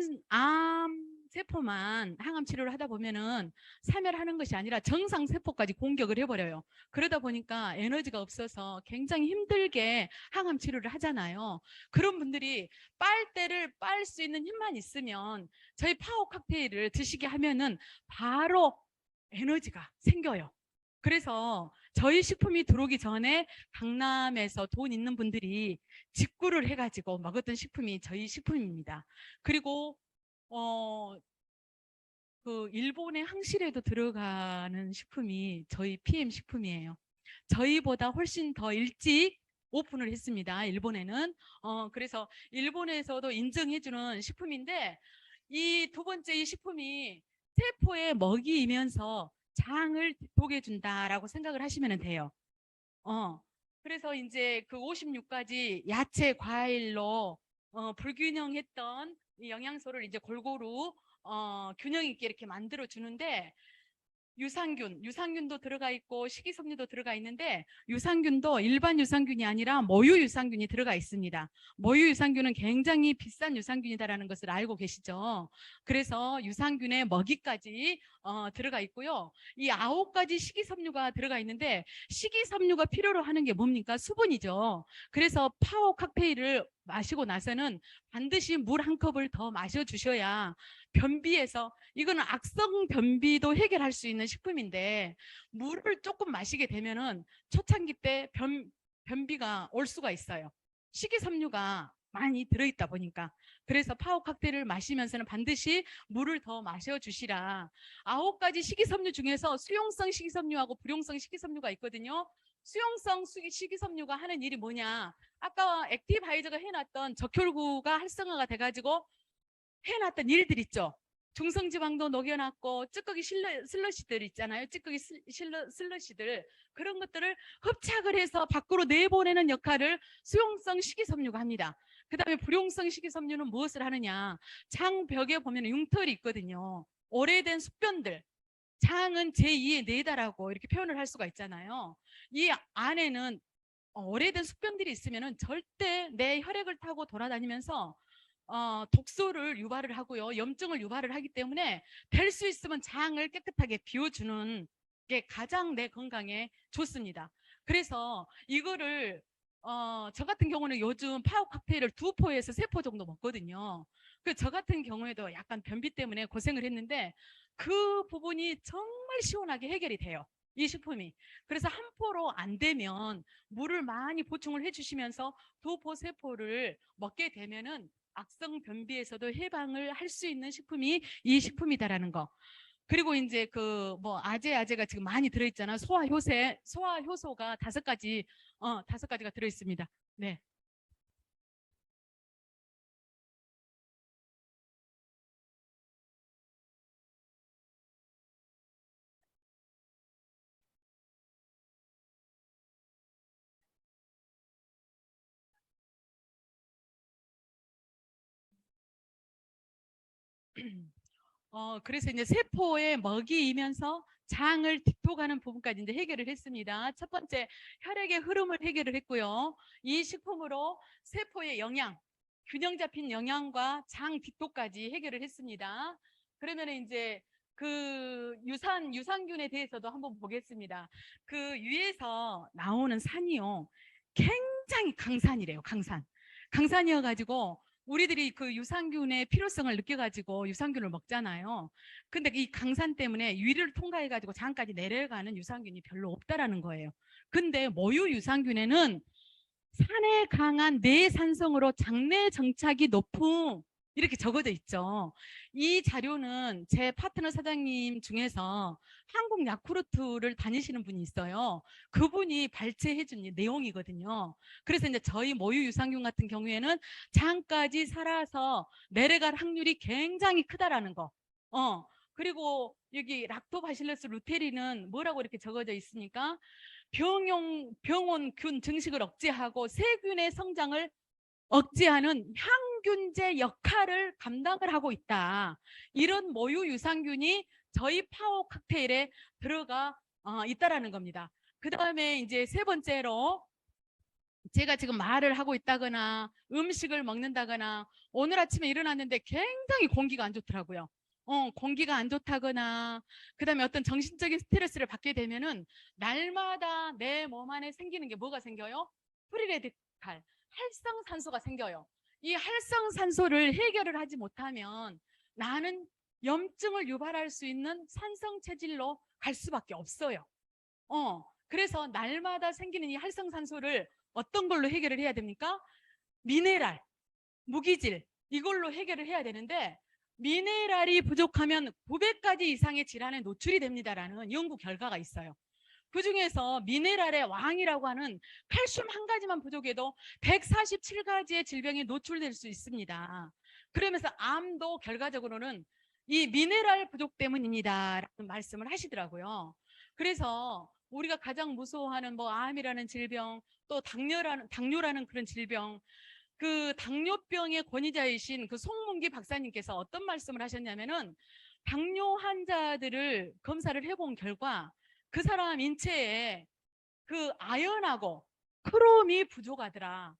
S3: 세포만 항암 치료를 하다 보면은 사멸하는 것이 아니라 정상 세포까지 공격을 해버려요. 그러다 보니까 에너지가 없어서 굉장히 힘들게 항암 치료를 하잖아요. 그런 분들이 빨대를 빨 수 있는 힘만 있으면 저희 파워 칵테일을 드시게 하면은 바로 에너지가 생겨요. 그래서 저희 식품이 들어오기 전에 강남에서 돈 있는 분들이 직구를 해가지고 먹었던 식품이 저희 식품입니다. 그리고 그 일본의 항실에도 들어가는 식품이 저희 PM 식품이에요. 저희보다 훨씬 더 일찍 오픈을 했습니다. 일본에는. 그래서 일본에서도 인정해주는 식품인데 이 두 번째 이 식품이 세포의 먹이이면서 장을 독해준다라고 생각을 하시면 돼요. 그래서 이제 그 56가지 야채, 과일로 불균형했던 이 영양소를 이제 골고루 균형 있게 이렇게 만들어 주는데 유산균도 들어가 있고 식이섬유도 들어가 있는데 유산균도 일반 유산균이 아니라 모유 유산균이 들어가 있습니다. 모유 유산균은 굉장히 비싼 유산균이다라는 것을 알고 계시죠? 그래서 유산균의 먹이까지 들어가 있고요. 이 9가지 식이섬유가 들어가 있는데 식이섬유가 필요로 하는 게 뭡니까? 수분이죠. 그래서 파워 칵테일을 마시고 나서는 반드시 물 한 컵을 더 마셔주셔야 변비에서 이거는 악성 변비도 해결할 수 있는 식품인데 물을 조금 마시게 되면은 초창기 때 변비가 올 수가 있어요. 식이섬유가 많이 들어있다 보니까. 그래서 파워 칵테일을 마시면서는 반드시 물을 더 마셔주시라. 9가지 식이섬유 중에서 수용성 식이섬유하고 불용성 식이섬유가 있거든요. 수용성 식이섬유가 하는 일이 뭐냐? 아까 액티바이저가 해놨던 적혈구가 활성화가 돼가지고 해놨던 일들 있죠. 중성지방도 녹여놨고 찌꺼기 슬러시들 있잖아요. 찌꺼기 슬러시들 그런 것들을 흡착을 해서 밖으로 내보내는 역할을 수용성 식이섬유가 합니다. 그 다음에 불용성 식이섬유는 무엇을 하느냐? 장벽에 보면 융털이 있거든요. 오래된 숙변들. 장은 제2의 뇌다라고 이렇게 표현을 할 수가 있잖아요. 이 안에는 오래된 숙변들이 있으면 절대 내 혈액을 타고 돌아다니면서 독소를 유발을 하고요. 염증을 유발을 하기 때문에 될 수 있으면 장을 깨끗하게 비워주는 게 가장 내 건강에 좋습니다. 그래서 이거를 저 같은 경우는 요즘 파워 칵테일을 2포에서 3포 정도 먹거든요. 저 같은 경우에도 약간 변비 때문에 고생을 했는데 그 부분이 정말 시원하게 해결이 돼요. 이 식품이. 그래서 한 포로 안 되면 물을 많이 보충을 해주시면서 2포, 3포를 먹게 되면은 악성 변비에서도 해방을 할 수 있는 식품이 이 식품이다라는 거. 그리고 이제 그 뭐 아제가 지금 많이 들어있잖아. 소화효소가 5가지가 들어있습니다. 네. 그래서 이제 세포에 먹이면서 장을 뒷토가는 부분까지 이제 해결을 했습니다. 첫 번째, 혈액의 흐름을 해결을 했고요. 이 식품으로 세포의 영양, 균형 잡힌 영양과 장 뒷토까지 해결을 했습니다. 그러면 이제 그 유산균에 대해서도 한번 보겠습니다. 그 위에서 나오는 산이요, 굉장히 강산이래요. 강산이어가지고 우리들이 그 유산균의 필요성을 느껴가지고 유산균을 먹잖아요. 근데 이 강산 때문에 위를 통과해가지고 장까지 내려가는 유산균이 별로 없다라는 거예요. 근데 모유 유산균에는 산에 강한 내산성으로 장내 정착이 높음, 이렇게 적어져 있죠. 이 자료는 제 파트너 사장님 중에서 한국 야쿠르트를 다니시는 분이 있어요. 그분이 발췌해 준 내용이거든요. 그래서 이제 저희 모유 유산균 같은 경우에는 장까지 살아서 내려갈 확률이 굉장히 크다라는 거. 그리고 여기 락토바실러스 루테린은 뭐라고 이렇게 적어져 있으니까 병원균 증식을 억제하고 세균의 성장을 억제하는 항균제 역할을 감당을 하고 있다. 이런 모유 유산균이 저희 파워 칵테일에 들어가 있다라는 겁니다. 그 다음에 이제 세 번째로, 제가 지금 말을 하고 있다거나 음식을 먹는다거나 오늘 아침에 일어났는데 굉장히 공기가 안 좋더라고요. 공기가 안 좋다거나 그다음에 어떤 정신적인 스트레스를 받게 되면은 날마다 내 몸 안에 생기는 게 뭐가 생겨요? 프리레디칼, 활성산소가 생겨요. 이 활성산소를 해결을 하지 못하면 나는 염증을 유발할 수 있는 산성 체질로 갈 수밖에 없어요. 그래서 날마다 생기는 이 활성산소를 어떤 걸로 해결을 해야 됩니까? 미네랄, 무기질, 이걸로 해결을 해야 되는데 미네랄이 부족하면 900가지 이상의 질환에 노출이 됩니다라는 연구 결과가 있어요. 그중에서 미네랄의 왕이라고 하는 칼슘 한 가지만 부족해도 147가지의 질병에 노출될 수 있습니다. 그러면서 암도 결과적으로는 이 미네랄 부족 때문입니다라는 말씀을 하시더라고요. 그래서 우리가 가장 무서워하는 뭐 암이라는 질병, 또 당뇨라는 그런 질병, 그 당뇨병의 권위자이신 그 송문기 박사님께서 어떤 말씀을 하셨냐면은, 당뇨 환자들을 검사를 해본 결과 그 사람 인체에 그 아연하고 크롬이 부족하더라.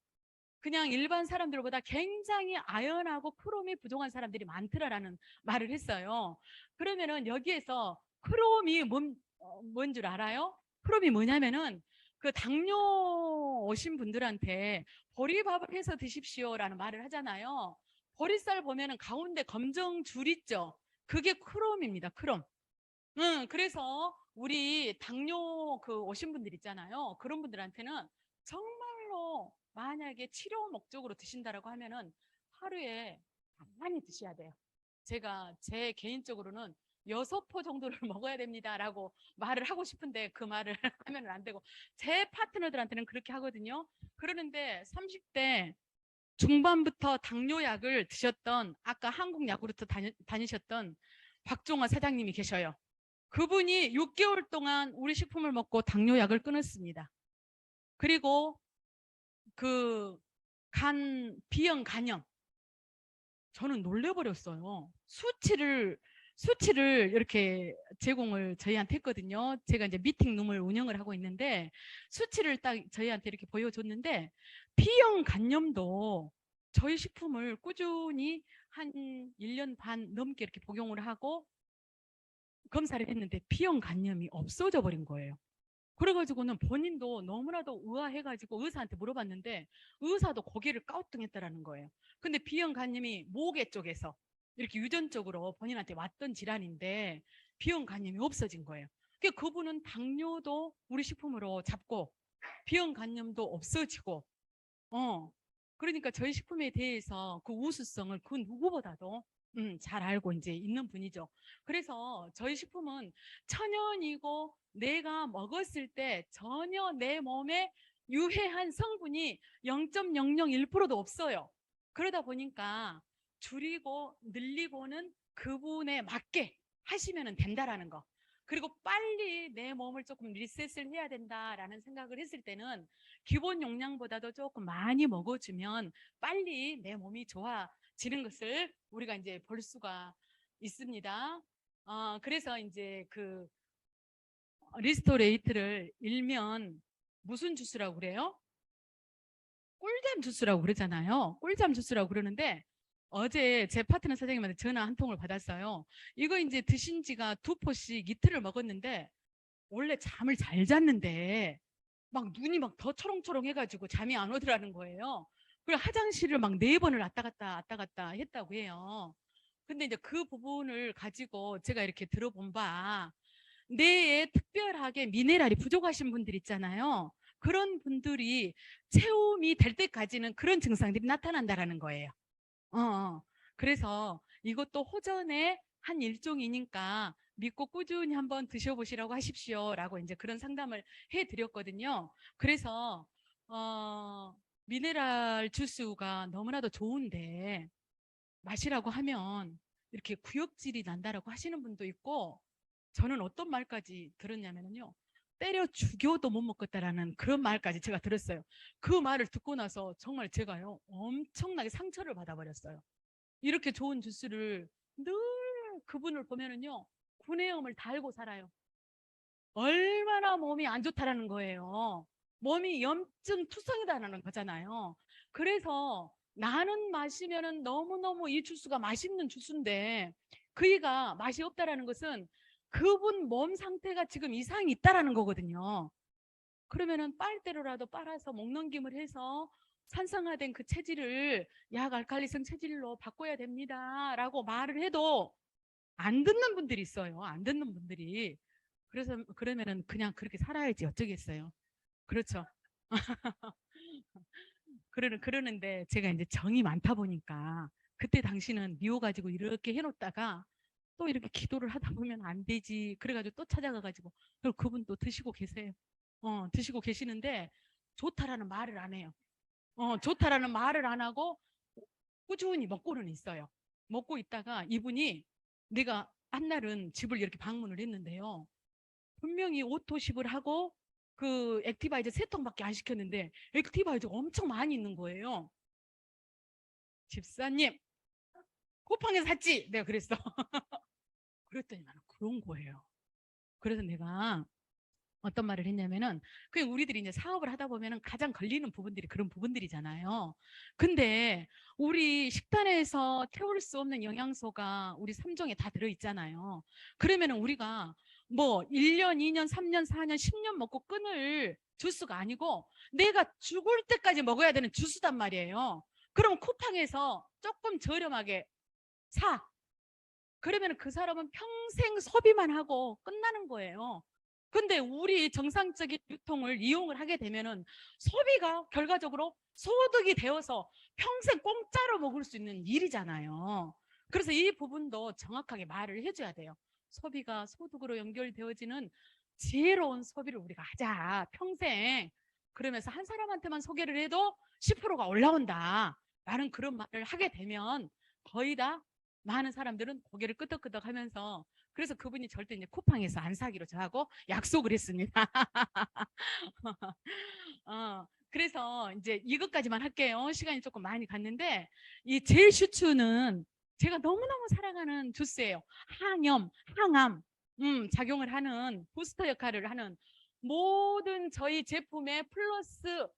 S3: 그냥 일반 사람들보다 굉장히 아연하고 크롬이 부족한 사람들이 많더라라는 말을 했어요. 그러면은 여기에서 크롬이 뭔 줄 알아요? 크롬이 뭐냐면은 그 당뇨 오신 분들한테 보리밥을 해서 드십시오라는 말을 하잖아요. 보리쌀 보면은 가운데 검정 줄 있죠? 그게 크롬입니다. 크롬. 그래서 우리 당뇨 그 오신 분들 있잖아요. 그런 분들한테는 정말로 만약에 치료 목적으로 드신다라고 하면은 하루에 많이 드셔야 돼요. 제가 제 개인적으로는 6포 정도를 먹어야 됩니다라고 말을 하고 싶은데 그 말을 하면 안 되고, 제 파트너들한테는 그렇게 하거든요. 그러는데 30대 중반부터 당뇨약을 드셨던, 아까 한국 야구르트 다니셨던 박종화 사장님이 계셔요. 그분이 6개월 동안 우리 식품을 먹고 당뇨약을 끊었습니다. 그리고 그 비형 간염, 저는 놀래버렸어요. 수치를 이렇게 제공을 저희한테 했거든요. 제가 이제 미팅룸을 운영을 하고 있는데 수치를 딱 저희한테 이렇게 보여줬는데, B형 간염도 저희 식품을 꾸준히 한 1년 반 넘게 이렇게 복용을 하고 검사를 했는데 B형 간염이 없어져 버린 거예요. 그래가지고는 본인도 너무나도 의아해가지고 의사한테 물어봤는데 의사도 고개를 까우뚱했다라는 거예요. 근데 B형 간염이 모계 쪽에서 이렇게 유전적으로 본인한테 왔던 질환인데 B형 간염이 없어진 거예요. 그러니까 그분은 당뇨도 우리 식품으로 잡고 B형 간염도 없어지고, 그러니까 저희 식품에 대해서 그 우수성을 그 누구보다도 잘 알고 이제 있는 분이죠. 그래서 저희 식품은 천연이고 내가 먹었을 때 전혀 내 몸에 유해한 성분이 0.001%도 없어요. 그러다 보니까 줄이고 늘리고는 그분에 맞게 하시면 된다라는 거. 그리고 빨리 내 몸을 조금 리셋을 해야 된다라는 생각을 했을 때는 기본 용량보다도 조금 많이 먹어주면 빨리 내 몸이 좋아지는 것을 우리가 이제 볼 수가 있습니다. 그래서 이제 그 리스토레이트를 일면 무슨 주스라고 그래요? 꿀잠 주스라고 그러잖아요. 꿀잠 주스라고 그러는데 어제 제 파트너 사장님한테 전화 한 통을 받았어요. 이거 이제 드신 지가 2포씩 이틀을 먹었는데 원래 잠을 잘 잤는데 막 눈이 막 더 초롱초롱 해가지고 잠이 안 오더라는 거예요. 그리고 화장실을 막 4번을 왔다 갔다 했다고 해요. 근데 이제 그 부분을 가지고 제가 이렇게 들어본 바 뇌에 특별하게 미네랄이 부족하신 분들 있잖아요. 그런 분들이 체온이 될 때까지는 그런 증상들이 나타난다라는 거예요. 그래서 이것도 호전의 한 일종이니까 믿고 꾸준히 한번 드셔보시라고 하십시오라고 이제 그런 상담을 해드렸거든요. 그래서 미네랄 주스가 너무나도 좋은데 마시라고 하면 이렇게 구역질이 난다라고 하시는 분도 있고, 저는 어떤 말까지 들었냐면요, 때려 죽여도 못 먹겠다라는 그런 말까지 제가 들었어요. 그 말을 듣고 나서 정말 제가요 엄청나게 상처를 받아버렸어요. 이렇게 좋은 주스를 늘 그분을 보면은요 구내염을 달고 살아요. 얼마나 몸이 안 좋다라는 거예요. 몸이 염증 투성이다라는 거잖아요. 그래서 나는 마시면은 너무너무 이 주스가 맛있는 주스인데 그이가 맛이 없다라는 것은 그분 몸 상태가 지금 이상이 있다라는 거거든요. 그러면은 빨대로라도 빨아서 목넘김을 해서 산성화된 그 체질을 약 알칼리성 체질로 바꿔야 됩니다라고 말을 해도 안 듣는 분들이 있어요. 안 듣는 분들이. 그래서 그러면은 그냥 그렇게 살아야지 어쩌겠어요. 그렇죠. 그러는데 제가 이제 정이 많다 보니까 그때 당시는 미워가지고 이렇게 해놓다가 또 이렇게 기도를 하다 보면 안 되지. 그래가지고 또 찾아가가지고 그분 또 드시고 계세요. 드시고 계시는데 좋다라는 말을 안 해요. 좋다라는 말을 안 하고 꾸준히 먹고는 있어요. 먹고 있다가 이분이 내가 한날은 집을 이렇게 방문을 했는데요. 분명히 오토십을 하고 그 액티바이저 3통밖에 안 시켰는데 액티바이저가 엄청 많이 있는 거예요. 집사님, 쿠팡에서 샀지? 내가 그랬어. 그랬더니 나는 그런 거예요. 그래서 내가 어떤 말을 했냐면은 그냥 우리들이 이제 사업을 하다 보면은 가장 걸리는 부분들이 그런 부분들이잖아요. 근데 우리 식단에서 태울 수 없는 영양소가 우리 3종에 다 들어 있잖아요. 그러면은 우리가 뭐 1년, 2년, 3년, 4년, 10년 먹고 끊을 주스가 아니고 내가 죽을 때까지 먹어야 되는 주스단 말이에요. 그럼 쿠팡에서 조금 저렴하게 사. 그러면 그 사람은 평생 소비만 하고 끝나는 거예요. 근데 우리 정상적인 유통을 이용을 하게 되면은 소비가 결과적으로 소득이 되어서 평생 공짜로 먹을 수 있는 일이잖아요. 그래서 이 부분도 정확하게 말을 해줘야 돼요. 소비가 소득으로 연결되어지는 지혜로운 소비를 우리가 하자. 평생. 그러면서 한 사람한테만 소개를 해도 10%가 올라온다. 라는 그런 말을 하게 되면 거의 다 많은 사람들은 고개를 끄덕끄덕 하면서, 그래서 그분이 절대 이제 쿠팡에서 안 사기로 저하고 약속을 했습니다. 그래서 이제 이것까지만 할게요. 시간이 조금 많이 갔는데 이 젤 슈츠는 제가 너무너무 사랑하는 주스예요. 항염, 항암 작용을 하는 부스터 역할을 하는 모든 저희 제품에 플러스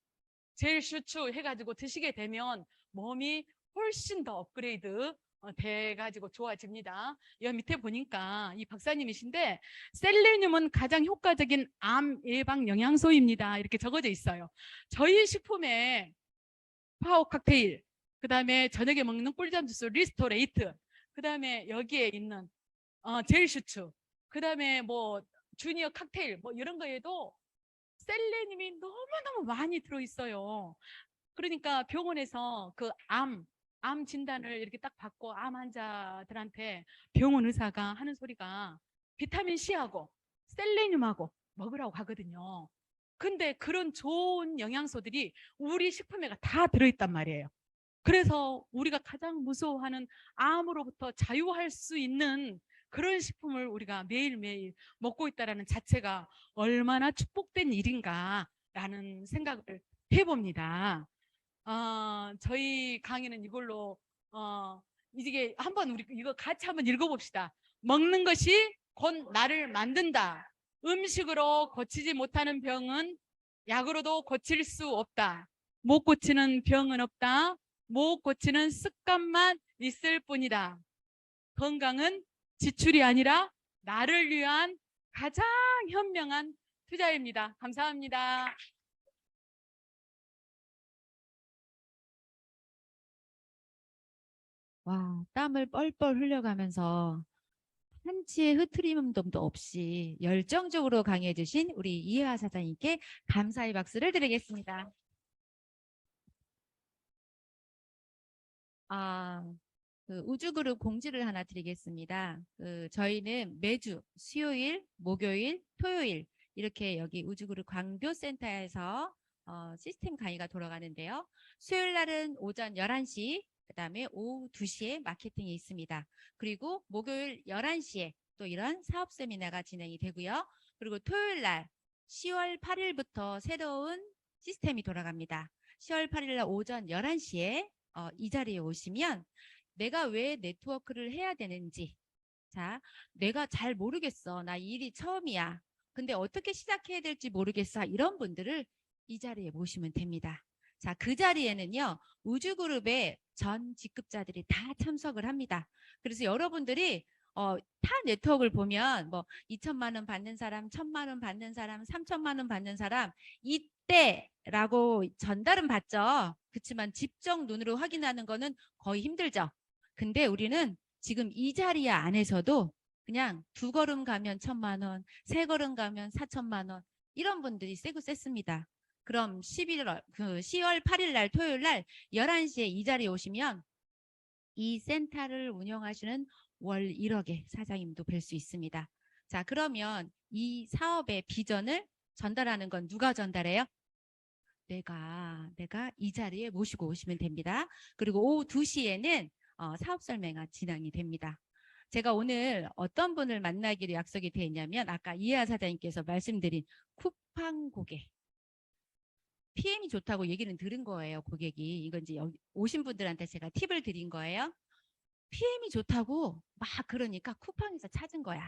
S3: 젤 슈츠 해가지고 드시게 되면 몸이 훨씬 더 업그레이드 돼가지고 좋아집니다. 여기 밑에 보니까 이 박사님이신데 셀레늄은 가장 효과적인 암 예방 영양소입니다. 이렇게 적어져 있어요. 저희 식품에 파워 칵테일, 그 다음에 저녁에 먹는 꿀잠 주스 리스토레이트, 그 다음에 여기에 있는 젤 슈츠, 그 다음에 뭐 주니어 칵테일 뭐 이런 거에도 셀레늄이 너무너무 많이 들어있어요. 그러니까 병원에서 그 암 진단을 이렇게 딱 받고 암 환자들한테 병원 의사가 하는 소리가 비타민 C하고 셀레늄하고 먹으라고 하거든요. 근데 그런 좋은 영양소들이 우리 식품에가 다 들어있단 말이에요. 그래서 우리가 가장 무서워하는 암으로부터 자유할 수 있는 그런 식품을 우리가 매일매일 먹고 있다는 자체가 얼마나 축복된 일인가라는 생각을 해봅니다. 저희 강의는 이걸로 이게 한번 우리 이거 같이 한번 읽어봅시다. 먹는 것이 곧 나를 만든다. 음식으로 고치지 못하는 병은 약으로도 고칠 수 없다. 못 고치는 병은 없다. 못 고치는 습관만 있을 뿐이다. 건강은 지출이 아니라 나를 위한 가장 현명한 투자입니다. 감사합니다.
S2: 와, 땀을 뻘뻘 흘려가면서 한치의 흐트림도 없이 열정적으로 강의해 주신 우리 이혜화 사장님께 감사의 박수를 드리겠습니다. 그 우주그룹 공지를 하나 드리겠습니다. 저희는 매주 수요일, 목요일, 토요일 이렇게 여기 우주그룹 광교센터에서 시스템 강의가 돌아가는데요. 수요일 날은 오전 11시, 그다음에 오후 2시에 마케팅이 있습니다. 그리고 목요일 11시에 또 이런 사업 세미나가 진행이 되고요. 그리고 토요일 날 10월 8일부터 새로운 시스템이 돌아갑니다. 10월 8일 날 오전 11시에 이 자리에 오시면 내가 왜 네트워크를 해야 되는지, 자, 내가 잘 모르겠어. 나 일이 처음이야. 근데 어떻게 시작해야 될지 모르겠어. 이런 분들을 이 자리에 모시면 됩니다. 자, 그 자리에는요, 우주그룹의 전 직급자들이 다 참석을 합니다. 그래서 여러분들이 타 네트워크를 보면 뭐 2천만 원 받는 사람, 1,000만 원 받는 사람, 3천만 원 받는 사람 이때라고 전달은 받죠. 그렇지만 직접 눈으로 확인하는 거는 거의 힘들죠. 근데 우리는 지금 이 자리 안에서도 그냥 2걸음 가면 1,000만 원, 3걸음 가면 4천만 원 이런 분들이 세고 셌습니다. 그럼 10월 8일 날 토요일 날 11시에 이 자리에 오시면 이 센터를 운영하시는 월 1억의 사장님도 뵐 수 있습니다. 자, 그러면 이 사업의 비전을 전달하는 건 누가 전달해요? 내가 이 자리에 모시고 오시면 됩니다. 그리고 오후 2시에는 사업 설명회가 진행이 됩니다. 제가 오늘 어떤 분을 만나기로 약속이 되어 있냐면 아까 이혜아 사장님께서 말씀드린 쿠팡 고객. PM이 좋다고 얘기는 들은 거예요, 고객이. 이건 이제 여기 오신 분들한테 제가 팁을 드린 거예요. PM이 좋다고 막 그러니까 쿠팡에서 찾은 거야.